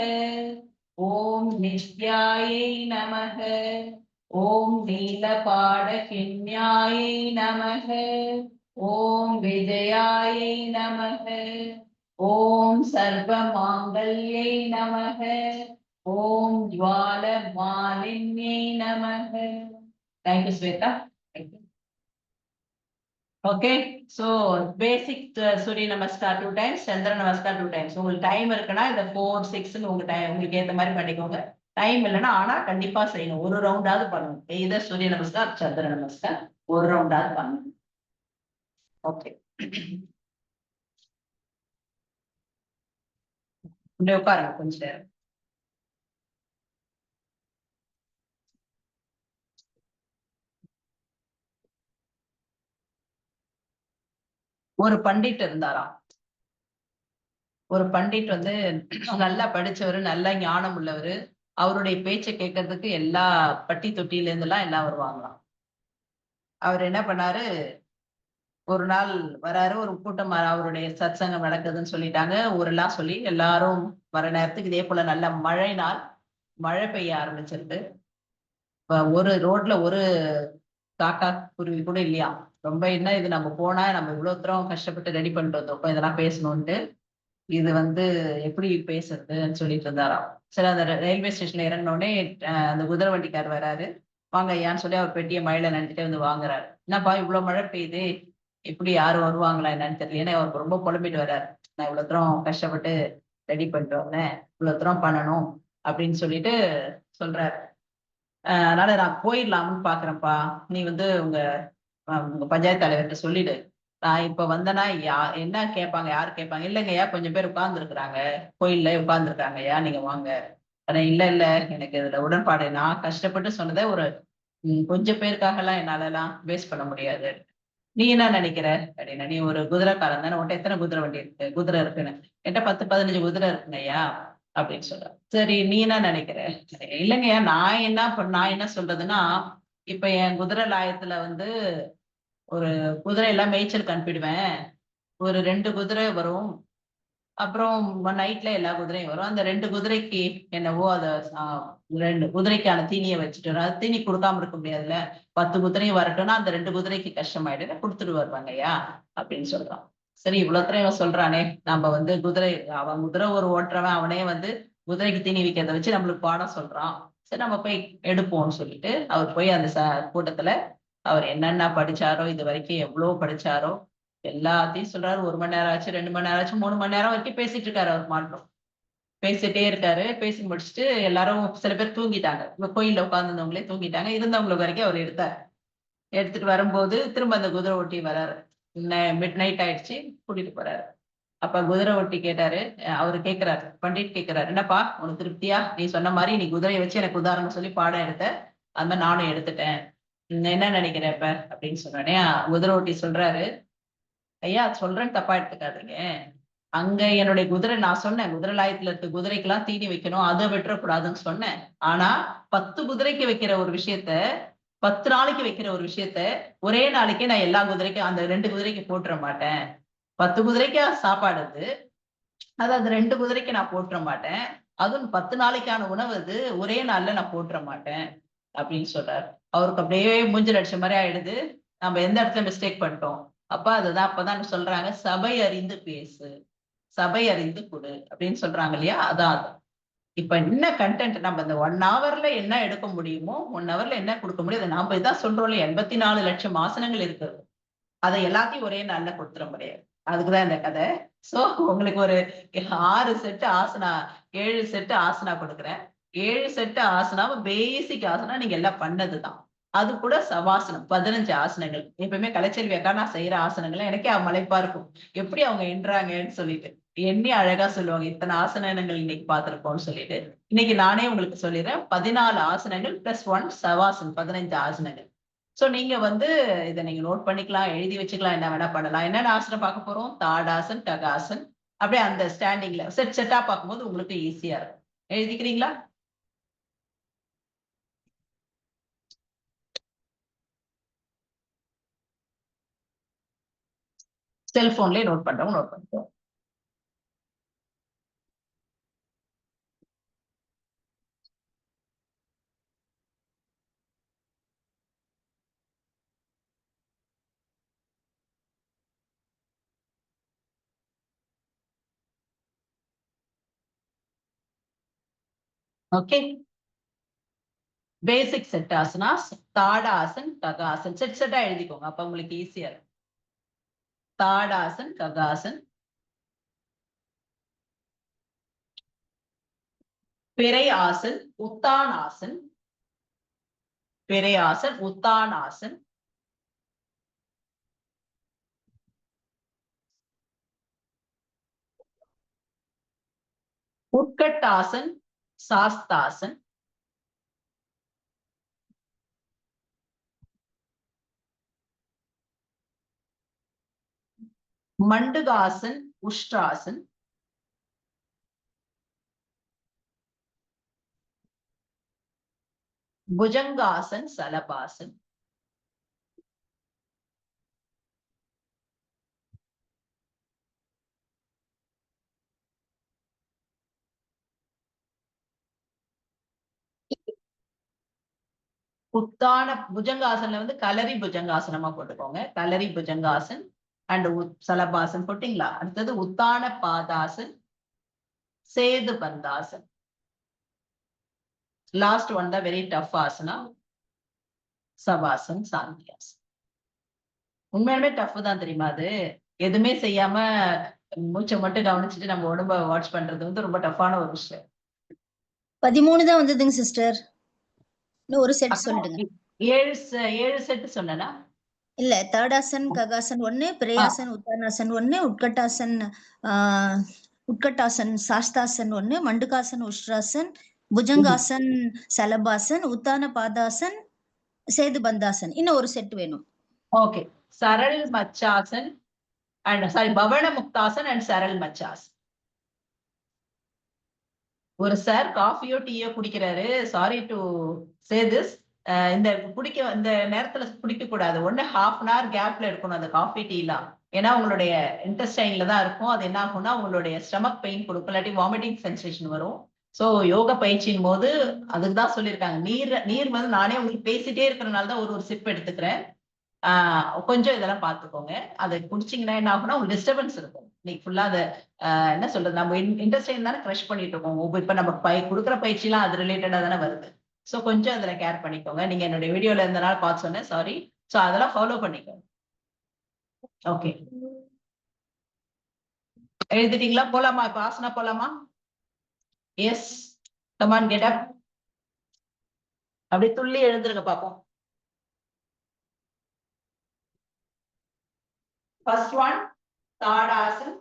ஓம் நித்யாயை நமக. ஓம் நீலபாட கிண்யாயை நமக. ஓம் விஜயாயை நமக. ஓம் சர்வ மாங்கல்யை நமக. ஓம் ஜ்வால மாலின்யை நமக. Thank you, Sweta. Thank you. Okay, so basic Surya Namaskar 2 times, Chandra Namaskar 2 times. உங்களுக்கு டைம் இருக்குன்னா இந்த 4, 6 உங்க டைம் உங்களுக்கு ஏத்த மாதிரி பண்ணிக்கோங்க. டைம் இல்லைன்னா ஆனா கண்டிப்பா செய்யணும். ஒரு ரவுண்டாவது பண்ணணும். either சூரிய நமஸ்கார் சந்திர நமஸ்கார் ஒரு ரவுண்டாவது பண்ணணும். ஓகே, உட்காருங்க கொஞ்ச நேரம். ஒரு பண்டிட் இருந்தாராம். ஒரு பண்டிட் வந்து நல்லா படிச்சவரு, நல்ல ஞானம் உள்ளவரு. அவருடைய பேச்சை கேட்கறதுக்கு எல்லா பட்டி தொட்டியில இருந்தெல்லாம் எல்லாம் வருவாங்களாம். அவர் என்ன பண்ணாரு, ஒரு நாள் வராரு, ஒரு கூட்டம் அவருடைய சத்சங்கம் நடக்குதுன்னு சொல்லிட்டாங்க. ஊரெல்லாம் சொல்லி எல்லாரும் வர நேரத்துக்கு இதே போல நல்ல மழை நாள், மழை பெய்ய ஆரம்பிச்சிருக்கு. ஒரு ரோட்ல ஒரு காக்கா குருவி கூட இல்லையா. ரொம்ப என்ன இது, நம்ம போனா நம்ம இவ்வளவு தூரம் கஷ்டப்பட்டு ரெடி பண்ணிட்டு வந்தோம் இதெல்லாம் பேசணும்ட்டு, இது வந்து எப்படி பேசுறதுன்னு சொல்லிட்டு இருந்தாராம். சரி, அந்த ரயில்வே ஸ்டேஷன்ல இறங்கினோடனே அந்த குதிரை வண்டிக்கார் வராரு. வாங்க ஐயான்னு சொல்லி அவர் பெட்டியை மழையில நினைச்சிட்டே வந்து வாங்குறாரு. என்னப்பா இவ்வளவு மழை பெய்யுது, எப்படி யாரும் வருவாங்களா என்னன்னு தெரியல. ஏன்னா அவருக்கு ரொம்ப புலம்பிட்டு வர்றாரு. நான் இவ்வளவு தூரம் கஷ்டப்பட்டு ரெடி பண்ணிட்டு வந்தேன், இவ்வளவு தூரம் பண்ணணும் அப்படின்னு சொல்லிட்டு சொல்றாரு. அதனால நான் போயிடலாம்னு பாக்குறேன்ப்பா, நீ வந்து உங்க பஞ்சாயத்து தலைவர்கிட்ட சொல்லிடு. நான் இப்ப வந்தேன்னா என்ன கேட்பாங்க, யாரு கேட்பாங்க. இல்லைங்கய்யா கொஞ்சம் பேர் உட்கார்ந்து இருக்கிறாங்க, கோயில்ல உட்கார்ந்து இருக்காங்க ஐயா, நீங்க வாங்க. ஆனா இல்ல எனக்கு இதுல உடன்பாடு, நான் கஷ்டப்பட்டு சொன்னதை ஒரு கொஞ்சம் பேருக்காக எல்லாம் என்னால எல்லாம் வேஸ்ட் பண்ண முடியாது. நீ என்ன நினைக்கிற அப்படின்னா, நீ ஒரு குதிரைக்காரன் தானே, உன்ட்ட எத்தனை குதிரை வண்டி இருக்கு, குதிரை இருக்குன்னு. என்கிட்ட 10-15 குதிரை இருக்குங்க ஐயா. அப்படின்னு சொல்றாரு. சரி நீ என்ன நினைக்கிற? இல்லைங்க நான் என்ன சொல்றதுன்னா, இப்ப என் குதிரை லாயத்துல வந்து ஒரு குதிரை எல்லாம் மேய்ச்சலுக்கு அனுப்பிடுவேன். ஒரு 2 குதிரை வரும். அப்புறம் நைட்ல எல்லா குதிரையும் வரும். அந்த 2 குதிரைக்கு என்னவோ அத 2 குதிரைக்கான தீனிய வச்சுட்டு வரும். அது தீனி குடுக்காம இருக்க முடியாதுல்ல. 10 குதிரையும் வரட்டும்னா, அந்த 2 குதிரைக்கு கஷ்டமாயிடுது. குடுத்துட்டு வருவாங்கய்யா அப்படின்னு சொல்றான். சரி இவ்வளவுத்தரம் இவன் சொல்றானே, நம்ம வந்து அவன் குதிரை ஒரு ஓட்டுறவன் அவனே வந்து குதிரைக்கு தீனி வைக்கிறத வச்சு நம்மளுக்கு பாடம் சொல்றான். சரி நம்ம போய் எடுப்போம்னு சொல்லிட்டு, அவர் போய் அந்த கூட்டத்துல அவர் என்னென்ன படிச்சாரோ, இது வரைக்கும் எவ்வளவு படிச்சாரோ, எல்லாத்தையும் சொல்றாரு. 1 மணி நேரம் ஆச்சு, 2 மணி நேரம் ஆச்சு, 3 மணி நேரம் வரைக்கும் பேசிட்டு இருக்காரு அவர் மாட்டும். பேசிட்டே இருக்காரு. பேசி முடிச்சுட்டு எல்லாரும் சில பேர் தூங்கிட்டாங்க. கோயில்ல உட்கார்ந்திருந்தவங்களே தூங்கிட்டாங்க. இருந்தவங்கள வரைக்கும் அவர் எடுத்தார். எடுத்துட்டு வரும்போது திரும்ப அந்த குதிரை ஓட்டி வராரு. மிட் நைட் ஆயிடுச்சு. கூட்டிட்டு போறாரு. அப்ப குதிரை ஓட்டி கேட்டாரு. அவரு கேட்கிறாரு. பண்டிட் கேட்கிறாரு. என்னப்பா உனக்கு திருப்தியா? நீ சொன்ன மாதிரி நீ குதிரையை வச்சு எனக்கு உதாரணம் சொல்லி பாடம் எடுத்த. அது மாதிரி நானும் எடுத்துட்டேன். என்ன நினைக்கிற இப்ப? அப்படின்னு சொன்னோடனே குதிரை ஓட்டி சொல்றாரு. ஐயா சொல்றேன்னு தப்பா எடுத்துக்காதீங்க. அங்க என்னுடைய குதிரை நான் சொன்னேன். குதிரை லாயத்துல இருக்க குதிரைக்கெல்லாம் தீனி வைக்கணும். அதை விட்டுறக்கூடாதுன்னு சொன்னேன். ஆனா 10 குதிரைக்கு வைக்கிற ஒரு விஷயத்த 10 நாளைக்கு வைக்கிற ஒரு விஷயத்த ஒரே நாளைக்கே நான் எல்லா குதிரைக்கும் அந்த 2 குதிரைக்கு போட்டுற மாட்டேன். 10 குதிரைக்கு சாப்பாடு அது. அது 2 குதிரைக்கு நான் போட்டுற மாட்டேன். அதுவும் 10 நாளைக்கான உணவு அது. ஒரே நாள்ல நான் போட்டுற மாட்டேன் அப்படின்னு சொல்றாரு. அவருக்கு அப்படியே மூஞ்சில அடிச்ச மாதிரி ஆயிடுது. நம்ம எந்த இடத்துல மிஸ்டேக் பண்ணிட்டோம். அப்பதான் சொல்றாங்க, சபை அறிந்து பேசு, சபை அறிந்து கொடு அப்படின்னு சொல்றாங்க இல்லையா? அதான் அது. இப்ப என்ன கண்டென்ட் நம்ம இந்த 1 ஹவர்ல என்ன எடுக்க முடியுமோ 1 ஹவர்ல என்ன கொடுக்க முடியும், அதை நாம இதான் சொல்றோம்ல, 84 லட்சம் ஆசனங்கள் இருக்கு. அதை எல்லாத்தையும் ஒரே நாள்ல கொடுத்துட முடியாது. அதுக்குதான் இந்த கதை. சோ உங்களுக்கு ஒரு 6 செட்டு ஆசனா 7 செட்டு ஆசனா கொடுக்குறேன். 7 செட்டு ஆசனாவும் பேசிக் ஆசனா நீங்க எல்லாம் பண்ணதுதான். அது கூட சவாசனம் 15 ஆசனங்கள். எப்பவுமே கலைச்செல்வி அக்கா நான் செய்யற ஆசனங்கள் எனக்கே மலைப்பா இருக்கும். எப்படி அவங்க எண்றாங்கன்னு சொல்லிட்டு எண்ணி அழகா சொல்லுவாங்க. இத்தனை ஆசனங்கள் இன்னைக்கு பார்த்திருக்கோம்னு சொல்லிட்டு இன்னைக்கு நானே உங்களுக்கு சொல்லிடுறேன். 14 ஆசனங்கள் பிளஸ் 1 சவாசனம் 15 ஆசனங்கள். சோ நீங்க வந்து இதை நீங்க நோட் பண்ணிக்கலாம், எழுதி வச்சுக்கலாம், என்ன வேணா பண்ணலாம். என்னென்ன ஆசனம் பார்க்க போறோம்? தாடாசன், ககாசன். அப்படியே அந்த ஸ்டாண்டிங்ல செட்டா பார்க்கும்போது உங்களுக்கு ஈஸியா இருக்கும். எழுதிக்கிறீங்களா? செல்போன்லயே நோட் பண்றவங்க நோட் பண்ணிக்கோ. ஓகே, பேசிக் செட் ஆசனாஸ், தாடாசன், ககாசன். செட்டா எழுதிக்கோங்க. அப்ப உங்களுக்கு ஈஸியா இருக்கும். தாடாசன், ககாசன், பிறை ஆசன், உத்தானாசன், பிறை ஆசன், உத்தானாசன், உட்கட்டாசன், சாஸ்தாசன், மண்டுகாசன், உஷ்ட்ராசன், புஜங்காசன், சலபாசன், உத்தான புஜங்காசன்ல வந்து கலரி புஜங்காசனமா போட்டுக்கோங்க. கலரி புஜங்காசன் அண்ட் சலபாசன் போட்டீங்களா? அடுத்தது உத்தான பாதாசன், சேது பந்தாசன். லாஸ்ட் ஒன் தான் வெரி டஃப் ஆசனா, சவாசன், சாந்தியாசன். உண்மையாலுமே டஃப் தான் தெரியுமா? அது எதுவுமே செய்யாம மூச்சை மட்டும் கவனிச்சுட்டு நம்ம உடம்ப வாட்ச் பண்றது வந்து ரொம்ப டஃப்பான ஒரு விஷயம். 13 தான் வந்ததுங்க சிஸ்டர். இன்னும் ஒரு செட் சொல்லிடுங்க. 7 செட் சொன்னா இல்ல, தாடாசன், ககாசன் 1, பிரயாசன், உத்தானாசன் 1, உட்கட்டாசன், சாஸ்தாசன் 1, மண்டுகாசன், உஷ்ட்ராசன், புஜங்காசன், சலபாசன், உத்தான பாதாசன், சேது பந்தாசன். இன்னும் ஒரு செட் வேணும். ஓகே, சரள் மச்சாசன் அண்ட் சாரி பவன முக்தாசன் அண்ட் சரள் மச்சாசன். ஒரு சார் காஃபியோ டீயோ குடிக்கிறாரு. Sorry to say this. இந்த இந்த நேரத்துல குடிக்க கூடாது. ஒண்ணு 1/2 அன் ஹவர் கேப்ல எடுக்கணும் அந்த காஃபி டீலாம். ஏன்னா உங்களுடைய இன்டெஸ்டைன்ல தான் இருக்கும். அது என்ன ஆகும்னா உங்களுடைய ஸ்டமக் பெயின் கொடுக்கும், இல்லாட்டி வாமிட்டிங் சென்சேஷன் வரும். சோ யோக பயிற்சியின் போது அதுக்கு தான் சொல்லியிருக்காங்க. நீர் வந்து நானே உங்களுக்கு பேசிட்டே இருக்கிறனால தான் ஒரு சிப் எடுத்துக்கிறேன். கொஞ்சம் இதெல்லாம் பார்த்துக்கோங்க. அதை குடிச்சீங்கன்னா என்ன ஆகும்னா உங்களுக்கு டிஸ்டர்பன்ஸ் இருக்கும். இன்னைக்கு ஃபுல்லா அதை என்ன சொல்றது, நம்ம இன்டெஸ்டைன் தானே க்ரஷ் பண்ணிட்டு இருக்கோம். இப்ப நம்ம கொடுக்குற பயிற்சிலாம் அது ரிலேட்டடா தானே வருது. சோ கொஞ்சம் அதுல கேர் பண்ணிக்கோங்க. நீங்க என்னுடைய வீடியோல இருந்தனால பார்த்து சொன்னேன், சாரி. சோ அதெல்லாம் ஃபாலோ பண்ணிக்கோங்க. ஓகே, எழுதிட்டீங்களா? போலாமா? இப்ப ஆசனா போலாமா? Yes, come on, get up. அப்படியே துள்ளி எழுந்துருங்க பாப்போம். ஃபர்ஸ்ட் ஒன் தாடாசன்.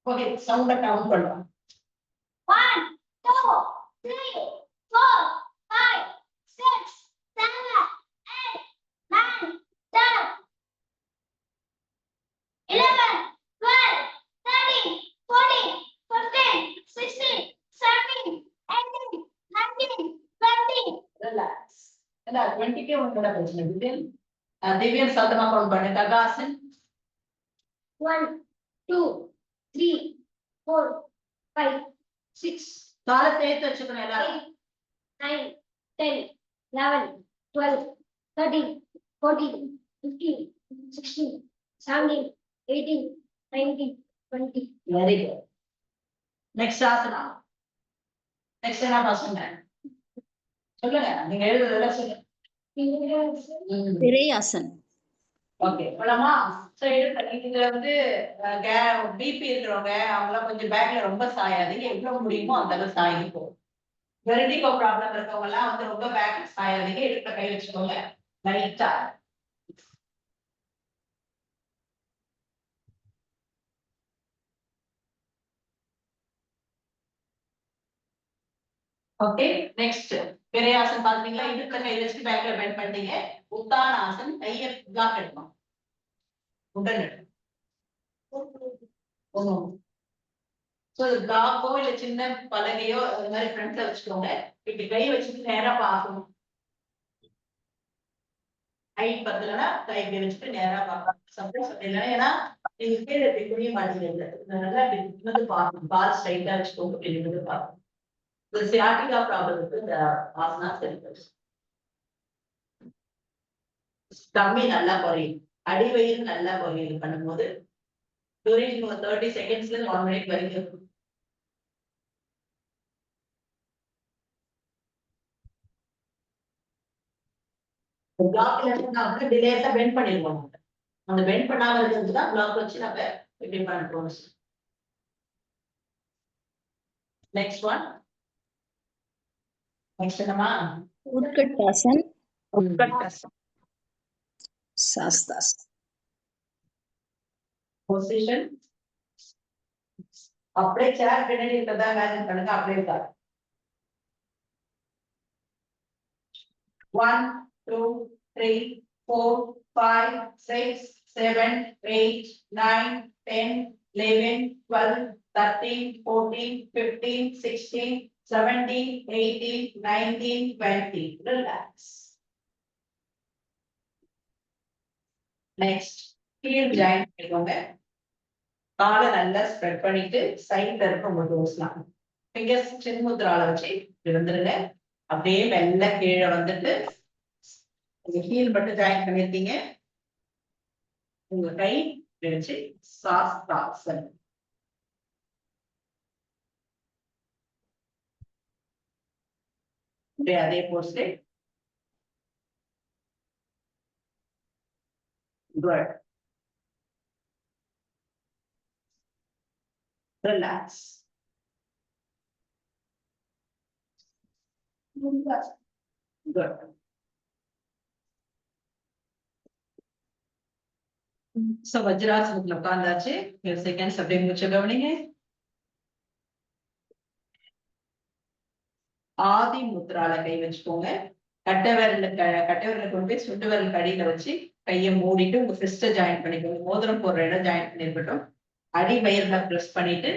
ஓகே, சவுண்ட கவுண்ட் பண்ணுவோம். 1, 2, 3, 4, 5, 6, 7, 8, 9, 10, 11, 12, 13, 14, 15, 16, 17, 18, 19, 20. ரிலாக்ஸ். என்ன 20 உங்களோட பிரச்சனை இருக்கு. திவ்யன் சத்தமா கவுண்ட் பண்ணு. தகாசன் 1, 2, 3, 4, 5, 6, காலை சேர்த்து வச்சுக்கணும் எல்லாரும். 8, 9, 10, 11, 12, 13, 14, 15, 16, 17, 18, 19, 20. Very good. Next asana. Next என்ன பசங்க சொல்லுங்க, நீங்க எழுதுறதெல்லாம் சொல்லுங்க. விரேயாசன். ஓகே, போலாமா? சோ இதுல வந்து பிபி இருக்கிறவங்க அவங்களாம் கொஞ்சம் பேக்ல ரொம்ப சாயாதீங்க. எவ்வளவு முடியுமோ அந்த அளவு சாய்ந்து போகும். வெரிடிகோ ப்ராப்ளம் இருக்கவங்க எல்லாம் வந்து ரொம்ப பேக்ல சாயாதீங்க. இடுப்புல கை வச்சுக்கோங்க லைட்டா. ஓகே, நெக்ஸ்ட் விரயாசன் பாத்தீங்களா? இடுப்புல கை வச்சு பேக்ல பெண்ட் பண்ணீங்க. உத்தானாசன், கையை பிளாக் எடுக்கணும். உடல் எடுக்கணும். சோ பிளாக்கோ இல்ல சின்ன பலகையோ அது மாதிரி ஃப்ரண்ட்ல வச்சுக்கோங்க. இப்படி கை வச்சுட்டு நேரா பார்க்கணும். ஹைட் பத்தலன்னா கை இப்படி வச்சுட்டு நேரா பார்க்கணும். சப்போஸ் அப்படி இல்லைன்னா, ஏன்னா நீங்க கீழே இப்படி புரிய மாட்டேங்குது. நல்லா இப்படி நிமிர்ந்து பார்க்கணும். கால் ஸ்ட்ரைட்டா வச்சுக்கோங்க. இப்படி நிமிர்ந்து பார்க்கணும். இந்த சியாட்டிகா ப்ராப்ளத்துக்கு இந்த ஆசனா சரி பண்ணும். டம்மி நல்லா குறையும். அடிவயிறு நல்லா குறையும் பண்ணும்போது. டியூரேஷன் ஒரு 30 செகண்ட்ஸ்ல 1 மினிட் வரைக்கும் இருக்கும். பிளாக்ல இருந்தா டிலேஸா பெண்ட் பண்ணிருவோம். அந்த பெண்ட் பண்ணாம இருக்கிறது தான் பிளாக் வச்சு நம்ம இப்படி பண்றோம். Next one. நெக்ஸ்ட் என்னமா? உட்கட்டாசன். உட்கட்டாசன். சாஸ்தாசன். பொசிஷன் அப்படியே சேர் பின்னாடி இருக்கிறதா இமேஜின் பண்ணுங்க. அப்படியே இருக்காது. 1, 2, 3, 4, 5, 6, 7, 8, 9, 10, 11, 12, 13, 14, 15, 16, 17, 18, 19, 20. Relax. Next, heel joint பண்ணிக்கோங்க. காலை நல்லா ஸ்ப்ரெட் பண்ணிட்டு சைட்ல இருக்க உங்க டோஸ்லாம் ஃபிங்கர்ஸ் சின் முத்ரால வச்சு விழுந்துருங்க. அப்படியே மெல்ல கீழே வந்துட்டு ஹீல் மட்டும் ஜாயின் பண்ணிருக்கீங்க. உங்க கை வச்சு சாஸ்தாசன். அதே post. Good. Relax. Good. So வஜ்ராசனத்துல உட்கார்ந்தாச்சு. செகண்ட்ஸ் அப்படியே மூச்சு கவனிங்க. ஆதி முத்ரால கை வச்சுக்கோங்க. கட்டை விரல கொண்டு போய் சுண்டு விரல் கடியில வச்சு கையை மூடிட்டு உங்க ஃபிஸ்ட ஜாயின் பண்ணிக்கோங்க. மோதிரம் போடுற இடம் ஜாயின் பண்ணிருக்கட்டும். அடி வயிறுல பிரஸ் பண்ணிட்டு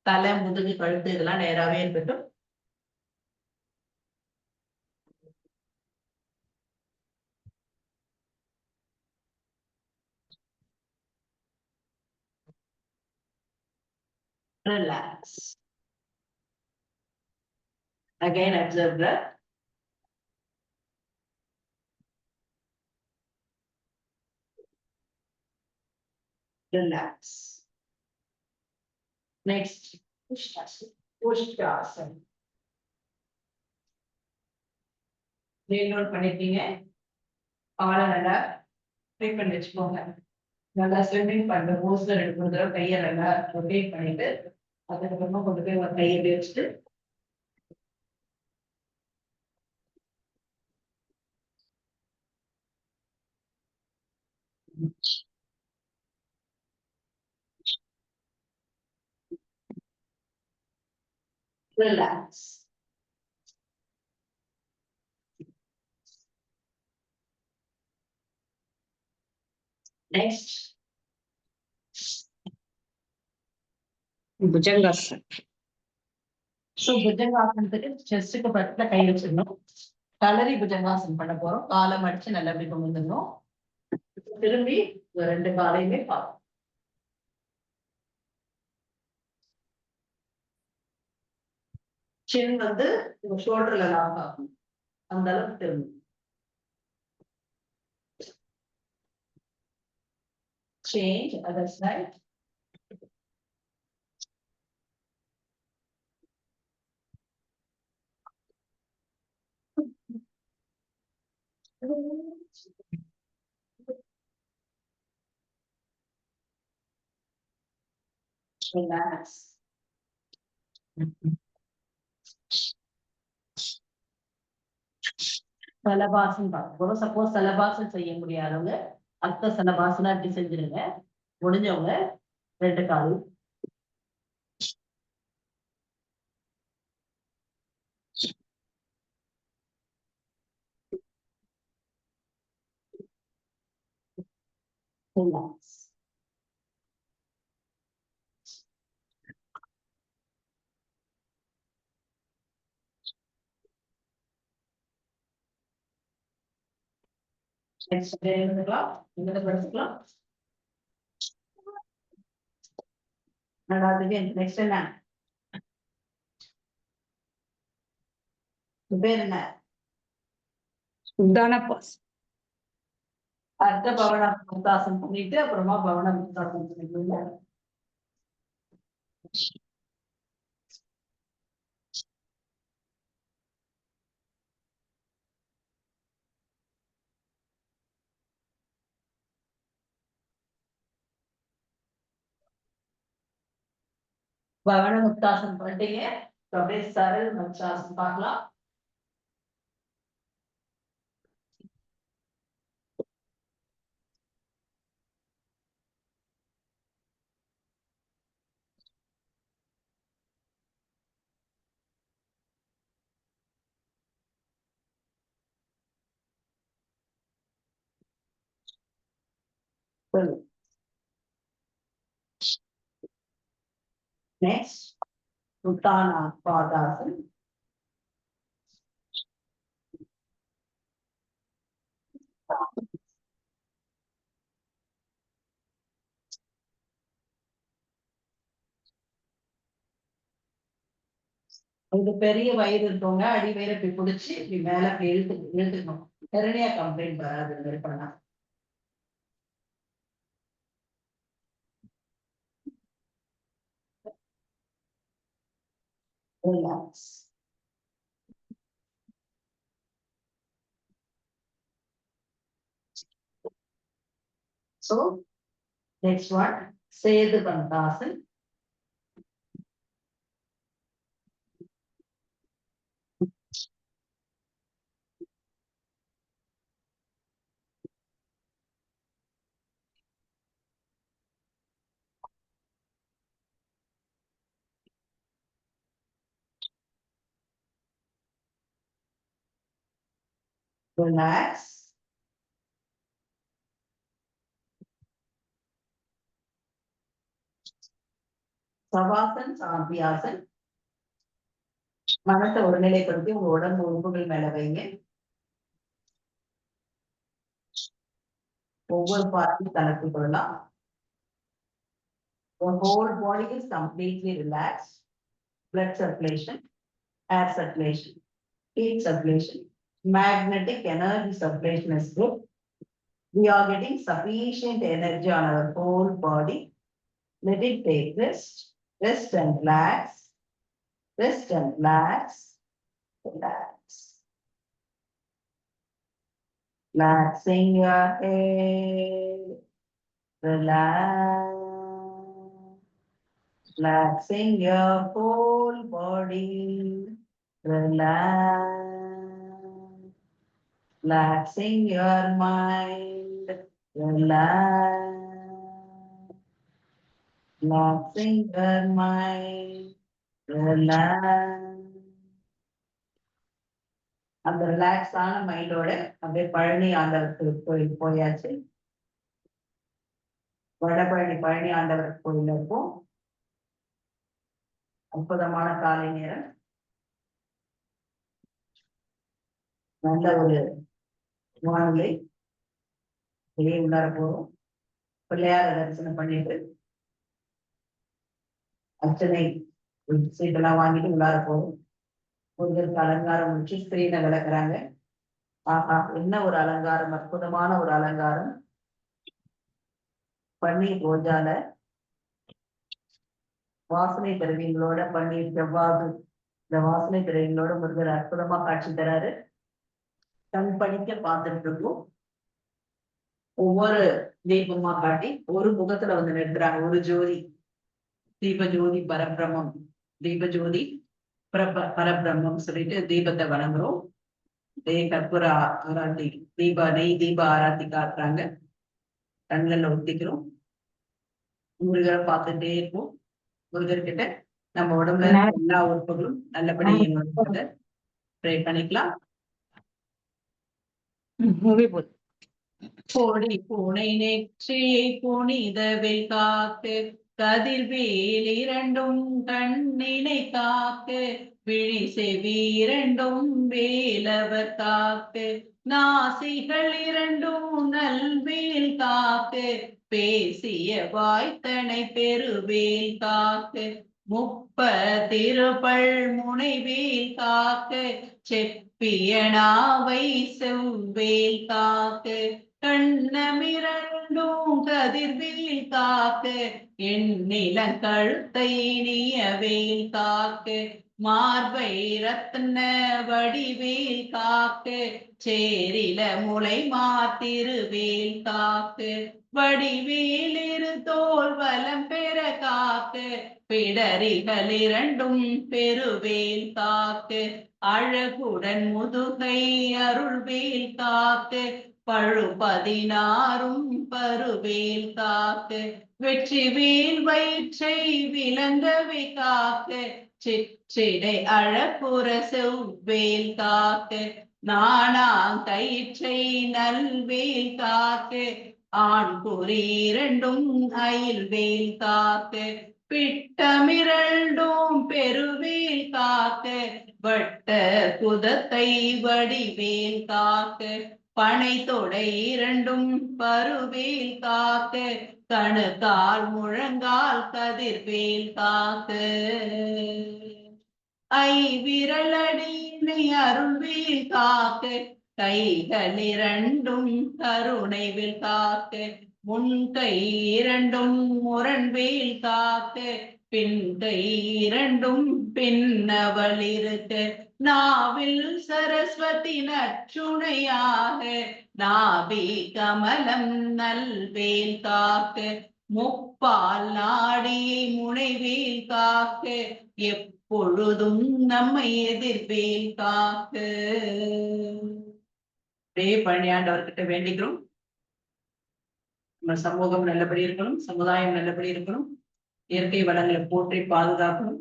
தலை, முதுகு, கழுத்து இதெல்லாம் நேராவே இருக்கட்டும். Relax. Again, observe breath. Relax. Next, Ushtrasana. Note பண்ணிட்டீங்க. காலை நல்லா ஃப்ரீ பண்ணி வச்சுக்கோங்க. நல்லா ஸ்விம்மிங் பண்ற போஸ்ல ரெண்டு தடவை கையை நல்லா ரொட்டேட் பண்ணிட்டு அதுக்கப்புறமா கொண்டு போய் ஒரு கையை இப்படி வச்சுட்டு ரிலாக்ஸ். நெக்ஸ்ட் புஜங்காசன். ஸோ புஜங்காசனத்துக்கு செஸ்டுக்கு பக்கத்துல கை வச்சிடணும். கலரி புஜங்காசன் பண்ண போறோம். காலை மடிச்சு நல்லா அப்படி கொண்டு வந்துடணும். திரும்பி ரெண்டு காலையுமே பார்ப்போம். சின் வந்து உங்க ஷோல்டர்ல லாக் ஆகும். அந்த அளவுக்கு திரும்பி. Change other side. Relax. சலபாசன் பார்ப்போம். சப்போஸ் சலபாசன் செய்ய முடியாதவங்க அர்த்த சலபாசனா அப்படி செஞ்சிருங்க. முடிஞ்சவங்க ரெண்டு கால். Relax. Next எழுந்துக்கலாம். இங்க படிச்சுக்கலாம். நெக்ஸ்ட் என்ன? பேர் என்ன? உத்தான பாஸ். அர்த்த பவன முக்தாசன் பண்ணிட்டு அப்புறமா பவன முக்தாசன் பண்ணிக்கோங்க. பவன முக்தாசன் பண்ணிட்டீங்க. அப்படியே சரல் மச்சாசன் பார்க்கலாம். Next, Uttana Padasana. இது பெரிய வயிறு இருக்கவங்க அடி வயிறு இப்படி பிடிச்சி இப்படி மேல அப்படி இழுத்துக்கணும். ஹெர்னியா கம்ப்ளைண்ட் வராது இந்த மாதிரி பண்ணா. Relax. So, next one, Sedu Bandhasan. Relax. சவாசன் சாந்தியாசன். மனத்தை ஒருநிலைப்படுத்தி உங்க உடம்பு உறுப்புகள் மேல வைங்க. ஒவ்வொரு பார்ட்டி கணக்கு கொள்ளலாம். The whole body is completely relaxed. Blood circulation, air circulation, heat circulation, magnetic energy circulation is good. We are getting sufficient energy on our whole body. Let it take rest, rest and relax, rest and relax, relax. Relaxing your head, relax. Relaxing your whole body, relax. Relaxing your mind, relax. Relaxing your mind, relax. அந்த ரிலாக்ஸ் ஆன மைண்டோட அப்படியே பழனி ஆண்டவர் கோயில் போயாச்சு. வடபழனி பழனி ஆண்டவர் கோயில் இருக்கும். அற்புதமான காலை நேரம். நல்ல ஒரு வானிலை. வெளியே உள்ளார போறோம். பிள்ளையார தரிசனம் பண்ணிட்டு அர்ச்சனை சீட்டெல்லாம் வாங்கிட்டு உள்ளார போறோம். முருகருக்கு அலங்காரம் முடிச்சு ஸ்கிரீனை விளக்குறாங்க. ஆஹா, என்ன ஒரு அலங்காரம், அற்புதமான ஒரு அலங்காரம். பன்னீர் ரோஜால வாசனை திரவியங்களோட, பன்னீர் செவ்வாது இந்த வாசனை திரவியங்களோட முருகர் அற்புதமா காட்சி தராரு. கண் படிக்க பார்த்துட்டு இருக்கோம். ஒவ்வொரு தீபமா காட்டி ஒரு முகத்துல வந்து நிறுத்துறாங்க. ஒரு ஜோதி, தீபஜோதி பரபிரம்மம், தீபஜோதி பரபிரம்மம் சொல்லிட்டு தீபத்தை வணங்குறோம். கற்பூர ஆராத்தி, நெய் தீப ஆராத்தி காட்டுறாங்க. கண்ணில் ஒத்திக்கிறோம். முருகரை பார்த்துட்டே இருப்போம். முருகர்கிட்ட நம்ம உடம்புல எல்லா உறுப்புகளும் நல்லபடி இயங்குவதை ப்ரே பண்ணிக்கலாம். கோடி பூனை நெற்றியை புனிதவில் காக்கு, கதிர்வேல் இரண்டும் கண்ணினை காக்கு, விழி செவி இரண்டும் வேலவர் காக்கு, நாசிகள் இரண்டும் நல்வேல் காக்கு, பேசிய வாய்த்தனை பெருவேல் காக்கு, முப்பதிருபல் முனைவேல் காக்கு, செப்பிய நாவை செவ்வேல் காக்கு, கண்ணமிரண்டும் கதிர்வேல் காக்கு, எண்ணிலங்கழுத்தை நீயவேல் காக்கு, மார்பை ரத்ன வடிவேல் காக்கு, சேரில முளை மாத்திருவேல் காக்கு, வடிவேல் இரு தோல் வலம் பெற காக்கு, பிடரிகள் இரண்டும் பெருவேல் காக்கு, அழகுடன் முதுகை அருள்வேல் காக்கு, பழு 16 பருவேல் காக்கு, வெற்றி வேல் வயிற்றை விளங்கவே காக்கு, சிற்றிடை அழகுற செவ்வேல் காக்கு, நாணாங்கயிற்றை நல்வேல் காக்கு, ஆண் குறி இரண்டும் அயில்வேல் காக்கு, பிட்டமிரண்டும் பெருவேல் காக்கு, வட்ட குதத்தை வடிவேல் காக்கு, பனை தொடை இரண்டும் பருவேல் காக்கு, கணுக்கால் முழங்கால் கதிர்வேல் காக்கு, ஐவிரலடியினை அருள்வேல் காக்கு, கைகள் இரண்டும் கருணைவில் காக்கு, முன்கை இரண்டும் முரண்வேல் காக்கு, பின்கை இரண்டும் பின்னவள் இருக்கு, நாவில் சரஸ்வதி நற்றுணையாக, நாபி கமலம் நல்வேல் காக்கு, முப்பால் நாடியை முனைவேல் காக்கு, எப்பொழுதும் நம்மை எதிர்வேல் காக்கு. பழனியாண்டவர்கிட்ட வேண்டிக்கிறோம். நம்ம சமூகம் நல்லபடி இருக்கணும், சமுதாயம் நல்லபடி இருக்கணும், இயற்கை வளங்களை போற்றி பாதுகாக்கணும்,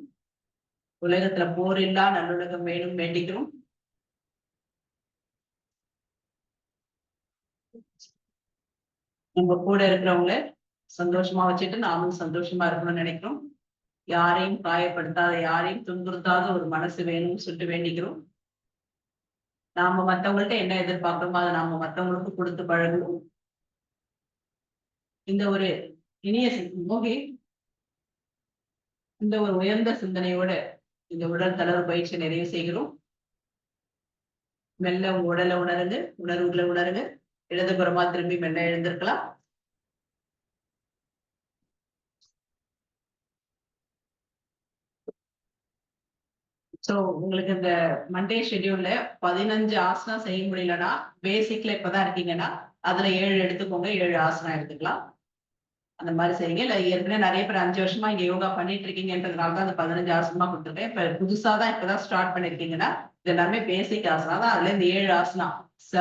உலகத்துல போர் இல்லா நல்லுலகம் வேணும் வேண்டிக்கிறோம். நம்ம கூட இருக்கிறவங்கள சந்தோஷமா வச்சுட்டு நாமும் சந்தோஷமா இருக்கணும்னு நினைக்கிறோம். யாரையும் காயப்படுத்தாத, யாரையும் துன்புறுத்தாத ஒரு மனசு வேணும்னு சொல்லிட்டு வேண்டிக்கிறோம். நாம மத்தவங்கள்ட்ட என்ன எதிர்பார்க்கிறோமோ அதை நாம மத்தவங்களுக்கு கொடுத்து பழகுவோம். இந்த ஒரு இனிய மோகி இந்த ஒரு உயர்ந்த சிந்தனையோட இந்த உடல் தளர்வு பயிற்சி நிறைவு செய்கிறோம். மெல்ல உங்க உடலை உணருங்க, உணர்வுகளை உணருங்க. இடதுபுறமா திரும்பி மெல்ல எழுந்திருக்கலாம். சோ உங்களுக்கு இந்த மண்டே ஷெட்யூல்ல 15 ஆசனா செய்ய முடியலன்னா, பேசிக்ல இப்பதான் இருக்கீங்கன்னா அதுல 7 எடுத்துக்கோங்க, 7 ஆசனா எடுத்துக்கலாம். அந்த மாதிரி செய்யுங்க. இல்ல ஏற்கனவே நிறைய பேர் 5 வருஷமா இங்க யோகா பண்ணிட்டு இருக்கீங்கன்றதுனால தான் அந்த 15 ஆசனமா கொடுத்துருக்கேன். இப்ப புதுசா தான் இப்பதான் ஸ்டார்ட் பண்ணிருக்கீங்கன்னா இது எல்லாமே பேசிக் ஆசனா தான். அதுல இந்த 7 ஆசனா,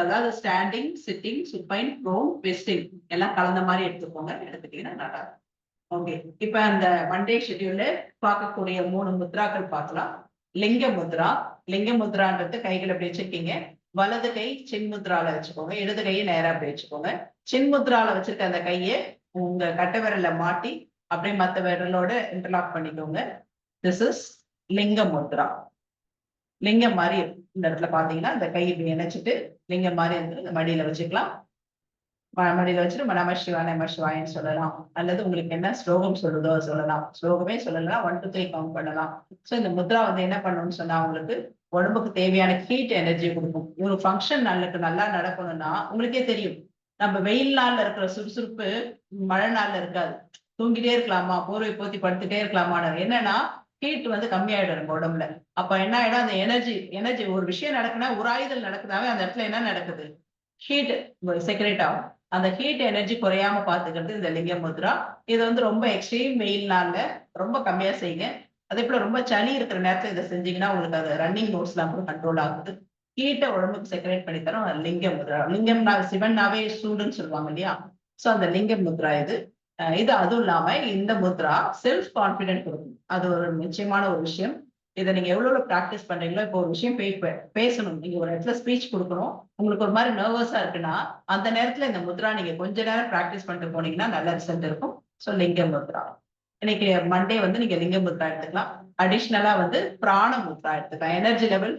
அதாவது standing, sitting, supine, prone, twisting எல்லாம் கலந்த மாதிரி எடுத்துக்கோங்க. எடுத்துட்டீங்கன்னா நல்லா இருக்கும். ஓகே, இப்ப அந்த மண்டே ஷெட்யூல்ல பார்க்கக்கூடிய 3 முத்ராக்கள் பார்க்கலாம். லிங்க முத்ரா. லிங்க முத்ரான்றது கைகளை அப்படி வச்சிருக்கீங்க. வலது கை சின் முத்ரால வச்சுக்கோங்க, இடது கையை நேரா அப்படி வச்சுக்கோங்க. சின் முத்ரால வச்சிருக்க அந்த கையை உங்க கட்டை விரல்ல மாட்டி அப்படியே மத்த விரலோட இன்டர்லாக் பண்ணிக்கோங்க. திஸ் இஸ் லிங்க முத்ரா. லிங்கம் மாதிரி இருக்கும். இந்த இடத்துல பாத்தீங்கன்னா இந்த கை இப்படி இணைச்சிட்டு லிங்கம் மாதிரி இருந்து இந்த மடியில வச்சுக்கலாம். மடியில வச்சுட்டு நம சிவாய நம சிவாயன்னு சொல்லலாம். அல்லது உங்களுக்கு என்ன ஸ்லோகம் சொல்லுதோ சொல்லலாம். ஸ்லோகமே சொல்லலாம், 1 to 3 கவுண்ட் பண்ணலாம். சோ இந்த முத்ரா வந்து என்ன பண்ணணும்னு சொன்னா உங்களுக்கு உடம்புக்கு தேவையான ஹீட் எனர்ஜி கொடுக்கும். ஒரு ஃபங்க்ஷன் நல்லா நடக்கணும்னா உங்களுக்கே தெரியும், நம்ம வெயில் நாள்ல இருக்கிற சுறுசுறுப்பு மழை நாள்ல இருக்காது. தூங்கிட்டே இருக்கலாமா, போர்வை போத்தி படுத்துட்டே இருக்கலாமா, என்னன்னா ஹீட் வந்து கம்மியாயிடும் நம்ம உடம்புல. அப்ப என்ன ஆயிடும், அந்த எனர்ஜி ஒரு விஷயம் நடக்குன்னா, உராய்தல் நடக்குதாவே அந்த இடத்துல என்ன நடக்குது, ஹீட் செக்ரேட் ஆகும். அந்த ஹீட் எனர்ஜி குறையாம பாத்துக்கிறது இந்த லிங்க முத்ரா. இது வந்து ரொம்ப எக்ஸ்ட்ரீம் வெயில் நாள்ல ரொம்ப கம்மியா செய்யுங்க. அதே போல ரொம்ப சளி இருக்கிற நேரத்துல இதை செஞ்சீங்கன்னா உங்களுக்கு அது ரன்னிங் நோட்ஸ் எல்லாம் கூட கண்ட்ரோல் ஆகுது. ஹீட்டை உடம்புக்கு செக்ரேட் பண்ணி தரும் லிங்க முத்ரா. லிங்கம் சிவன்னாவே சூடுன்னு சொல்லுவாங்க இல்லையா, சோ அந்த லிங்க முத்ரா இது. இது அதுவும் இல்லாம இந்த முத்ரா செல்ஃப் கான்பிடென்ட் கொடுக்கும். அது ஒரு நிச்சயமான ஒரு விஷயம். இதை நீங்க எவ்வளவு பிராக்டிஸ் பண்றீங்களோ, இப்போ ஒரு விஷயம் பேசணும், நீங்க ஒரு இடத்துல ஸ்பீச் கொடுக்கணும், உங்களுக்கு ஒரு மாதிரி நர்வஸா இருக்குன்னா அந்த நேரத்துல இந்த முத்ரா நீங்க கொஞ்ச நேரம் பிராக்டிஸ் பண்ணிட்டு போனீங்கன்னா நல்ல ரிசல்ட் இருக்கும். ஸோ லிங்க முத்ரா. இன்னைக்கு மண்டே வந்து நீங்க லிங்க முத்ரா எடுத்துக்கலாம். அடிஷ்னலா வந்து பிராண முத்ரா எடுத்துக்கலாம். எனர்ஜி லெவல்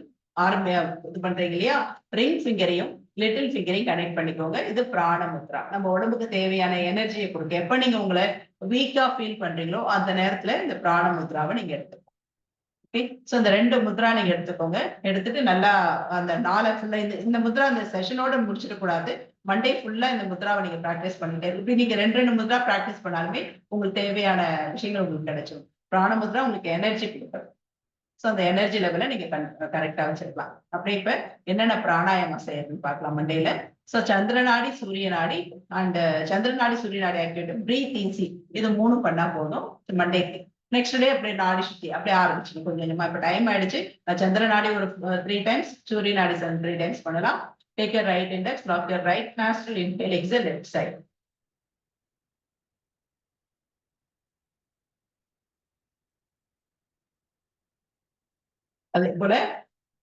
ஆரம்பியா இது பண்றீங்க இல்லையா, ரிங் ஃபிங்கரையும் லிட்டில் ஃபிங்கரையும் கனெக்ட் பண்ணிக்கோங்க. இது பிராண முத்ரா. நம்ம உடம்புக்கு தேவையான எனர்ஜியை கொடுக்க, எப்ப நீங்க உங்களை வீக்கா ஃபீல் பண்றீங்களோ அந்த நேரத்துல இந்த பிராண முத்ராவை நீங்க எடுத்துக்கோங்க. சோ இந்த 2 முத்ரா நீங்க எடுத்துக்கோங்க. எடுத்துட்டு நல்லா அந்த நாளை ஃபுல்லா இந்த முத்ரா இந்த செஷனோட முடிச்சிட கூடாது. மண்டே ஃபுல்லா இந்த முத்ராவை நீங்க பிராக்டிஸ் பண்ணிட்டே இப்படி நீங்க 2 முத்ரா பிராக்டிஸ் பண்ணாலுமே உங்களுக்கு தேவையான விஷயங்கள் உங்களுக்கு கிடைச்சிடும். பிராண முத்ரா உங்களுக்கு எனர்ஜி கொடுக்கும். சோ அந்த எனர்ஜி லெவலை நீங்க கரெக்டா வச்சிருக்கலாம். அப்படி இப்ப என்னென்ன பிராணாயாமம் செய்யறதுன்னு பார்க்கலாம் மண்டேல. சோ சந்திரநாடி, சூரிய நாடி அண்ட் சந்திரநாடி சூரிய நாடி ஆக்டிவிட்டி, பிரீத் ஈஸி, இது 3 பண்ணா போதும் மண்டேக்கு. நெக்ஸ்ட் டே அப்படியே நாடி சுத்தி அப்படியே ஆரம்பிச்சு கொஞ்சம் கொஞ்சமா. இப்ப டைம் ஆயிடுச்சு. சந்திர நாடி ஒரு 3 டைம்ஸ், சூரிய நாடி 3 டைம்ஸ் பண்ணலாம். Take your right index, lock your right nostril, inhale, exhale left side. அதே போல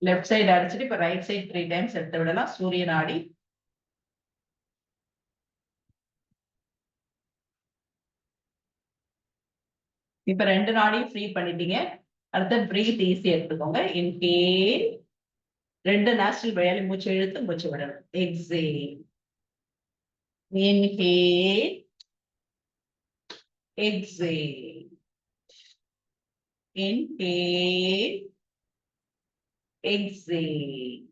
லெஃப்ட் சைடு அடிச்சுட்டு இப்ப ரைட் சைடு 3 டைம்ஸ் எடுத்து விடலாம். சூரிய நாடி, இப்ப 2 நாடியும் ஃப்ரீ பண்ணிட்டீங்க. அடுத்த பிரீத் ஈஸி எடுத்துக்கோங்க. இன்ஹேல், 2 நாஸ்ட்ரில் வழியால மூச்சு இழுத்து மூச்சு விடணும். Exhale, inhale, exhale, inhale, exhale,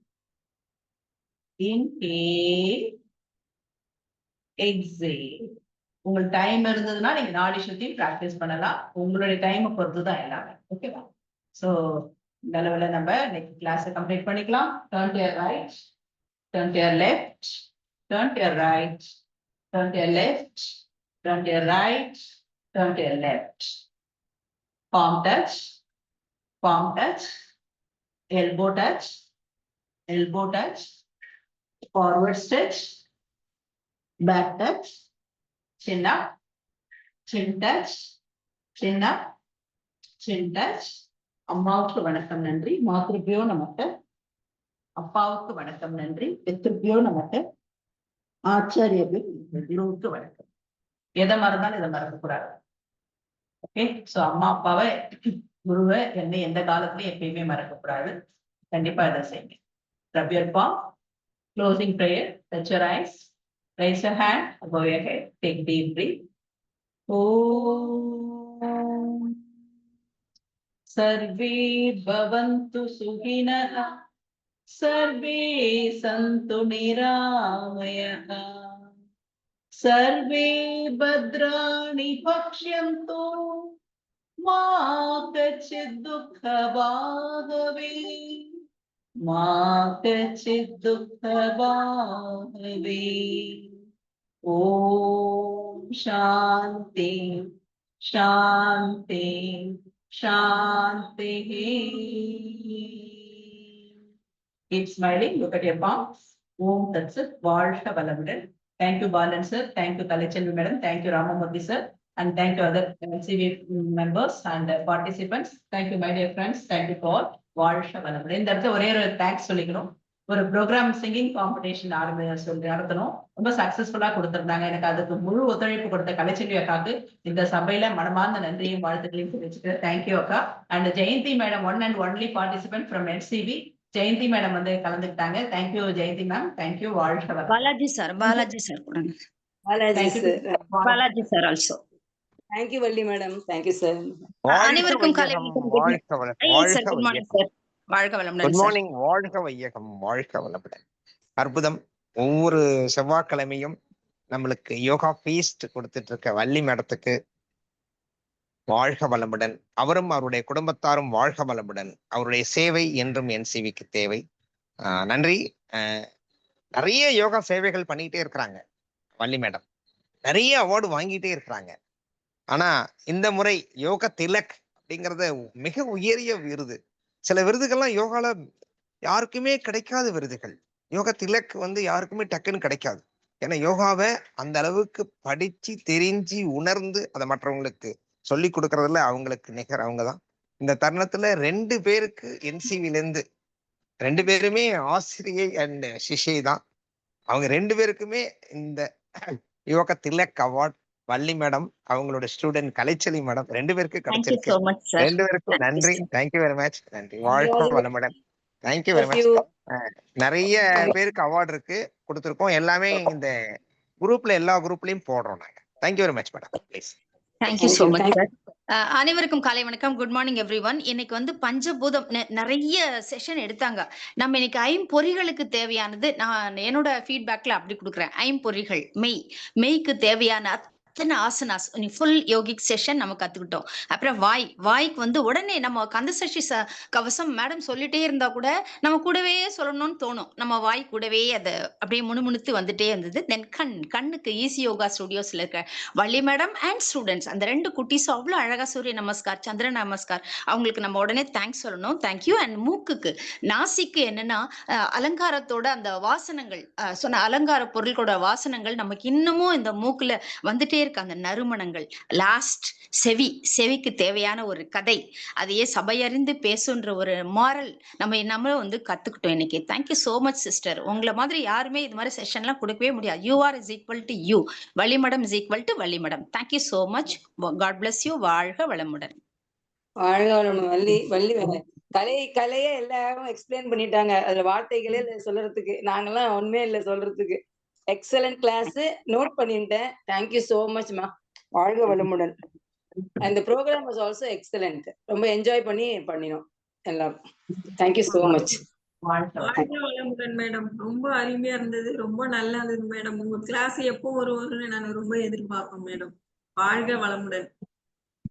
inhale, exhale. உங்களுக்கு டைம் இருந்ததுன்னா நீங்க நாடி சுத்தி பிராக்டிஸ் பண்ணலாம். உங்களுடைய டைமை பொறுத்து தான் எல்லாமே. ஓகேவா? சோ நல்ல நம்ம நெக்ஸ்ட் கிளாஸ் கம்ப்ளீட் பண்ணிக்கலாம். Turn to your right, turn to your left, turn to your right, turn to your left, turn to your right, turn to your left. Palm touch, elbow touch, forward stretch, back touch, chin up, chin touch, chin up, chin touch. அம்மாவுக்கு வணக்கம் நன்றி, மாத்ருபியோ நமக்கு, அப்பாவுக்கு வணக்கம் நன்றி, பித்ருபியோ நமக்கு, ஆச்சாரியபியோ குருவுக்கு வணக்கம். எதை மறந்தாலும் இதை மறக்கக்கூடாது. ஓகே, சோ அம்மா அப்பாவை, குருவை என்னை எந்த காலத்திலயும் எப்பயுமே மறக்கக்கூடாது. கண்டிப்பா இதை செய்யுங்க. Rub your palm, closing prayer, touch your eyes, raise your hand, bow your head, take deep breath. Om सर्वे भवन्तु सुखिनः सर्वे सन्तु निरामयः सर्वे भद्राणि पश्यन्तु मा कश्चित् दुःखभाग् भवेत् मा कश्चित् दुःखभाग् भवेत् ॐ शान्ति शान्ति शान्तिः Keep smiling, look at your palms. Om Tat Sat, வாழ்க வளமுடன். Thank you Balan sir, thank you Kalachandra madam, thank you Ramamurthy sir, and thank you other LCV members and participants. Thank you my dear friends, thank you for வாழ்க வளமுடன். இந்த இடத்துல ஒரே ஒரு தேங்க்ஸ் சொல்லிக்கணும். ஒரு ப்ரோக்ராம் சிங்கிங் காம்படிஷன் நடத்தணும். ரொம்ப சக்சஸ்ஃபுல்லா கொடுத்திருந்தாங்க. எனக்கு அதுக்கு முழு ஒத்துழைப்பு கொடுத்த கலைச்செல்வி அக்காக்கு இந்த சபையில மனமார்ந்த நன்றியும் வாழ்த்துக்களையும் தெரிவிச்சுக்கிறேன். தேங்க்யூ அக்கா. And Jayanthi madam one and only participant from NCP. Jayanthi madam வந்து கலந்துக்கிட்டாங்க. தேங்க்யூ ஜெயந்தி மேம், தேங்க்யூ வாழ்க வளமுடன். பாலாஜி சார் கொடுங்க. Balaji sir also. Thank you Valli madam. Thank you sir. அனைவருக்கும் காலை வணக்கம். Good morning sir. வாழ்க வளமுடன். Good morning. வாழ்க வையகம். வாழ்க வளமுடன். அற்புதம். ஒவ்வொரு செவ்வாய்க்கிழமையும் நம்மளுக்கு யோகா ஃபீஸ்ட் கொடுத்துட்டு இருக்க வள்ளி மேடத்துக்கு வாழ்க வளமுடன். அவரும் அவருடைய குடும்பத்தாரும் வாழ்க வளமுடன். அவருடைய சேவை என்றும் என்சிவிக்கு தேவை. நன்றி. நிறைய யோகா சேவைகள் பண்ணிக்கிட்டே இருக்கிறாங்க வள்ளி மேடம். நிறைய அவார்டு வாங்கிட்டே இருக்கிறாங்க. ஆனா இந்த முறை யோக திலக் அப்படிங்கறத மிக உயரிய விருது. சில விருதுகள்லாம் யோகால யாருக்குமே கிடைக்காத விருதுகள். யோக திலக் வந்து யாருக்குமே டக்குன்னு கிடைக்காது. ஏன்னா யோகாவை அந்த அளவுக்கு படிச்சு தெரிஞ்சு உணர்ந்து அதை மற்றவங்களுக்கு சொல்லி கொடுக்கறதுல அவங்களுக்கு நிகர் அவங்கதான். இந்த தருணத்துல 2 பேருக்கு என்சிவில இருந்து 2 பேருமே ஆசிரியை அண்ட் சிஷை தான். அவங்க 2 பேருக்குமே இந்த யோக திலக் அவார்ட் வள்ளி மேடம் அவங்களோட ஸ்டூடெண்ட் கலைச்செல்வி மேடம் 2 பேருக்கு கிடைச்சிருக்கு. 2 பேருக்கும் நன்றி. Thank you very much. நன்றி. வாழ்க வளமுடன். Thank you very much. நிறைய பேருக்கு அவார்டு இருக்கு கொடுத்துருக்கோம். எல்லாமே இந்த குரூப்ல எல்லா குரூப்லயும் போடுறோம் நாங்க. Thank you very much madam. Please. Thank you so much sir. அனைவருக்கும் காலை வணக்கம். Good morning every one. இன்னைக்கு வந்து பஞ்சபூதம் நிறைய செஷன் எடுத்தாங்க. நம்ம இன்னைக்கு ஐம்பொறிகளுக்கு தேவையானது நான் என்னோட ஃபீட்பேக்ல அப்படி கொடுக்குறேன். ஐம்பொறிகள் மெய்க்கு தேவையான அத்தனை ஆசனாஸ் ஃபுல் யோகிக் செஷன் நம்ம கத்துக்கிட்டோம். அப்புறம் வாய்க்கு வந்து உடனே நம்ம கந்தசஷ்டி கவசம் மேடம் சொல்லிட்டே இருந்தா கூட நம்ம கூடவே சொல்லணும்னு தோணும். நம்ம வாய் கூடவே அதை அப்படியே முணுமுணுத்து வந்துட்டே இருந்தது. தென் கண்ணுக்கு ஈஸி யோகா ஸ்டுடியோஸ்ல இருக்க வள்ளி மேடம் அண்ட் ஸ்டூடெண்ட்ஸ் அந்த 2 குட்டீஸும் அவ்வளோ அழகா சூரிய நமஸ்கார் சந்திர நமஸ்கார் அவங்களுக்கு நம்ம உடனே தேங்க்ஸ் சொல்லணும். தேங்க்யூ. அண்ட் மூக்குக்கு நாசிக்கு என்னன்னா அலங்காரத்தோட அந்த வாசனங்கள் சொன்ன அலங்கார பொருட்களோட வாசனங்கள் நமக்கு இன்னமும் இந்த மூக்குல வந்துட்டே இருக்கு. அந்த நறுமணங்கள். லாஸ்ட் செவிக்கு தேவையான ஒரு கதை, அதையே சபையறிந்து பேசுன்ற ஒரு மாரல் நம்மளும் வந்து கத்துக்கிட்டோம் இன்னைக்கு. Thank you so much sister. உங்களை மாதிரி யாருமே இது மாதிரி செஷன்லாம் கொடுக்கவே முடியாது. You are is equal to you. Valli madam is equal to Valli madam. Thank you so much. God bless you. வாழ்க வளமுடன். வாழ்க வளமுடன். வள்ளி கலையே எல்லாரும் எக்ஸ்பிளைன் பண்ணிட்டாங்க. அதுல வார்த்தைகளே இல்ல சொல்றதுக்கு. நாங்கெல்லாம் ஒண்ணுமே இல்ல சொல்றதுக்கு. Excellent class. நோட் பண்ணிட்டேன். தேங்க்யூ சோ மச் மா. வாழ்க வளமுடன். அந்த ப்ரோக்ராம் வாஸ் ஆல்சோ எக்ஸலன்ட். ரொம்ப என்ஜாய் பண்ணினோம் எல்லாரும். Thank you so much. வாழ்க வளமுடன் மேடம். ரொம்ப அருமையா இருந்தது. ரொம்ப நல்லா இருந்தது மேடம். உங்க கிளாஸ் எப்போ வரும்னு நான் ரொம்ப எதிர்பார்ப்பேன் மேடம். வாழ்க வளமுடன்.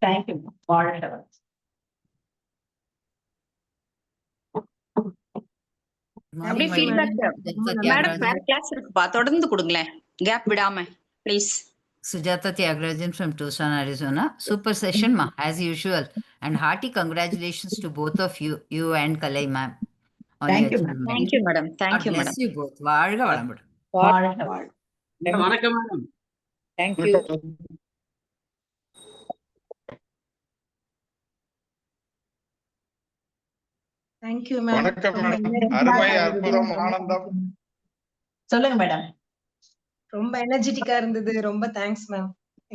தேங்க்யூ. வாழ்க வளமுடன். அப்படியே ஃபீட்பேக் மேடம் வேற கிளாஸ் இருக்குப்பா, தொடர்ந்து கொடுங்களேன் கேப் விடாம please. Sujata Tyagarajan from Tucson, Arizona. Super session, ma, as usual. And hearty congratulations to both of you and Kalai ma'am. Thank you, Thank you, madam. Thank you, madam. Bless you both. வாழ்க வளமுடன். வணக்கம் madam. Thank you. Thank you, ma'am. வணக்கம் மேடம். அருமை, அற்புதம், ஆனந்தம். சொல்லுங்க மேடம். ரொம்ப எனர்ஜெட்டிக்கா இருந்தது. ரொம்ப தேங்க்ஸ் மேம்.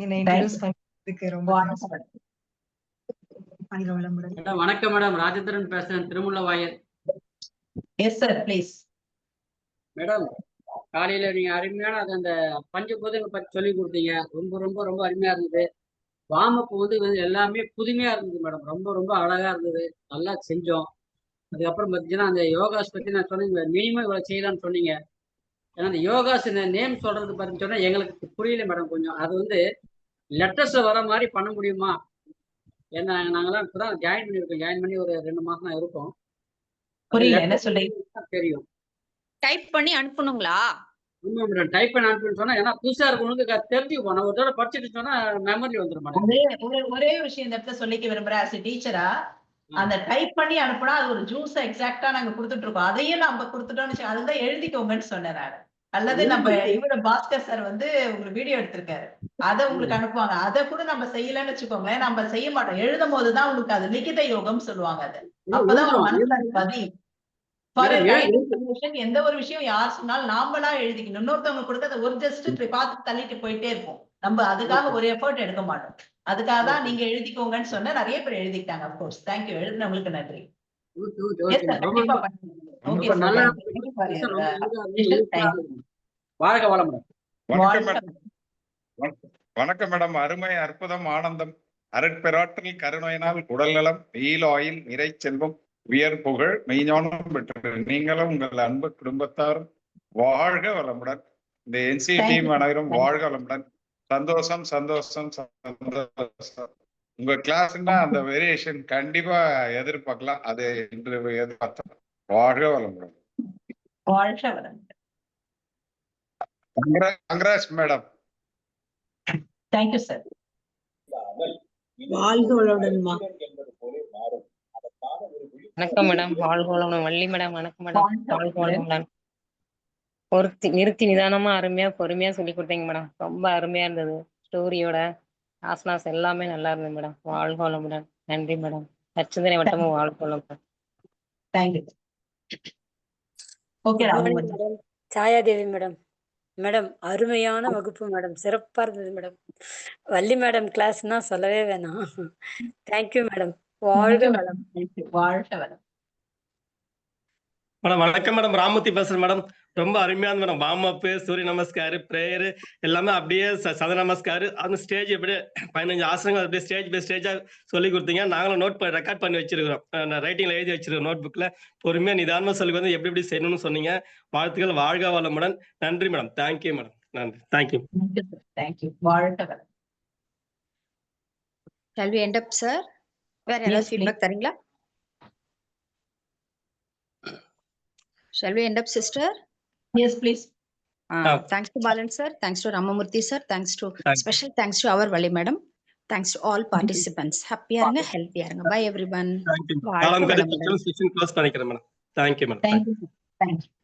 என்னை இன்ட்ரோ듀ஸ் பண்ணதுக்கு ரொம்ப மேடம். வணக்கம் மேடம். ராஜேந்திரன் பேசுறேன், Thirumullaivoyal. Yes sir, please. Madam, காலையில நீங்க அருமையான அந்த பஞ்சபூதங்களை பத்தி சொல்லி கொடுத்தீங்க. ரொம்ப ரொம்ப ரொம்ப அருமையா இருந்தது. வார்ம்-அப் வந்து எல்லாமே புதுமையா இருந்தது மேடம். ரொம்ப ரொம்ப அழகா இருந்தது. நல்லா செஞ்சோம். அதுக்கப்புறம் பார்த்தீங்கன்னா, அந்த யோகாஸ் பத்தி நான் சொன்னீங்க. மினிமம் இவ்வளவு செய்யலாம்னு சொன்னீங்க. ஏன்னா அந்த யோகாஸ் நேம் சொல்றது பார்த்தீங்கன்னு சொன்னா எங்களுக்கு புரியல மேடம் கொஞ்சம். அது வந்து லெட்டர்ஸ்ல வர மாதிரி பண்ண முடியுமா? ஏன்னா நாங்கெல்லாம் இப்பதான் ஜாயின் பண்ணியிருக்கோம். ஜாயின் பண்ணி ஒரு 2 மாசம் தான் இருக்கும். புரியல என்ன சொல்றீங்க? தெரியும். டைப் பண்ணி அனுப்பணுங்களா? ஆமா மேடம். டைப் பண்ணி அனுப்புன்னு சொன்னா ஏன்னா புதுசா இருக்கவங்களுக்கு தெரிஞ்சுக்குவோம். நம்ம ஒரு தடவை படிச்சுட்டு சொன்னா மெமரி வந்துடும் மேடம். ஒரே விஷயம் இந்த இடத்துல சொல்லிக்க விரும்புறேன். as a டீச்சரா அந்த டைப் பண்ணி அனுப்புனா அது ஒரு ஜூஸ் எக்ஸாக்ட்டா நாங்க கொடுத்துட்டு இருக்கோம். அதையும் நம்ம கொடுத்துட்டோம்னு வச்சுக்கோங்க. அதுதான் எழுதிக்கோங்கன்னு சொன்னேன் நானு. அல்லது நம்ம இவர பாஸ்கர் சார் வந்து உங்களுக்கு வீடியோ எடுத்திருக்காரு. அத உங்களுக்கு அனுப்புவாங்க. அத கூட நம்ம செய்யலன்னு வச்சுக்கோங்களேன். நம்ம செய்ய மாட்டோம். எழுதும் போதுதான் உங்களுக்கு அது லிகித யோகம் சொல்லுவாங்க அது. அப்பதான் உங்க மனசுல அது பதியும். ஃபார் இன்ஃபர்மேஷன் எந்த ஒரு விஷயம் யார் சொன்னாலும் நாமளா எழுதிக்கணும். இன்னொருத்தவங்க கொடுத்து அதை ஒரு ஜஸ்ட் பார்த்து தள்ளிட்டு போயிட்டே இருப்போம். நம்ம அதுக்காக ஒரு எஃபர்ட் எடுக்க மாட்டோம். அதுக்காக தான் நீங்க எழுதிக்கோங்கன்னு சொன்னா நிறைய பேர் எழுதிக்கிட்டாங்க. Of course thank you. எழுதினவங்களுக்கு நன்றி. கண்டிப்பா பண்ணுங்க. ஓகே வாழ்க வளமுடன். வணக்கம் மேடம். அருமை, அற்புதம், ஆனந்தம், அருட்பெராற்றல், கருணையினால் உடல்நலம், ஈலாயில் இறை செல்வம், உயர் புகழ், மெய்ஞானம் பெற்று நீங்களும் உங்கள் அன்பு குடும்பத்தாரும் வாழ்க வளமுடன். இந்த NCA டீம் அனைவரும் வாழ்க வளமுடன். சந்தோஷம் சந்தோஷம் சந்தோஷம். உங்க கிளாஸ்னா அந்த வேரியேஷன் கண்டிப்பா எதிர்பார்க்கலாம். அது இன்று எதிர்பார்த்தோம். வாழ்க வளமுடன். வாழ்க வளமுடன். Congrats madam. Thank you sir. வாழ்க வளமுடன்மா. வணக்கம் மேடம். வாழ்க வளமுடன். வள்ளி மேடம் வணக்கம் மேடம். வாழ்க வளமுடன். நிறுத்தி நிதானமா அருமையா பொறுமையா சொல்லி கொடுத்தீங்க மேடம். ரொம்ப அருமையா இருந்தது. ஸ்டோரியோட ஆசனாஸ் எல்லாமே நல்லா இருந்தது மேடம். வாழ்க வளமுடன். நன்றி மேடம். நச்சிந்தனை வட்டமும் வாழ்க வளமுடன். Thank you. Madam Chayadevi madam. Madam அருமையான வகுப்பு மேடம். சிறப்பா இருந்தது மேடம். வள்ளி மேடம் கிளாஸ்னா சொல்லவே வேணாம். Thank you madam. வாழ்க வளம். வாழ்க வளம். மேடம் வணக்கம் மேடம். ராமூர்த்தி பேசுறேன் மேடம். ரொம்ப அருமையான மேடம். வார்ம்-அப், சூரிய நமஸ்கார், பிரேயர் எல்லாமே அப்படியே சத நமஸ்கார் அந்த ஸ்டேஜ் எப்படியே 15 ஆசனங்கள் அப்படியே ஸ்டேஜ் பை ஸ்டேஜா சொல்லி கொடுத்தீங்க. நாங்களும் நோட் பண்ணி ரெக்கார்ட் பண்ணி வச்சிருக்கிறோம். ரைட்டிங்ல எழுதி வச்சிருக்கோம் நோட் புக்ல. பொறுமையா நிதானமா சொல்லி வந்து எப்படி எப்படி செய்யணும்னு சொன்னீங்க. வாழ்த்துக்கள். வாழ்க வளமுடன். நன்றி மேடம். Thank you madam. நன்றி. தேங்க்யூ. தேங்க்யூ. வாழ்க வளம். Shall we end up, sir? வேற ஏதாவது ஃபீட்பேக் தரீங்களா? Shall we end up, sister? Yes, please. Thanks to Balan sir. Thanks to Ramamurthy sir. Special thanks to our Valli madam. Thanks to all participants. Happy aranga, healthy aranga. Bye everyone. Thank you. Close பண்ணிக்கிறேன் madam. Thank you madam. Thank you.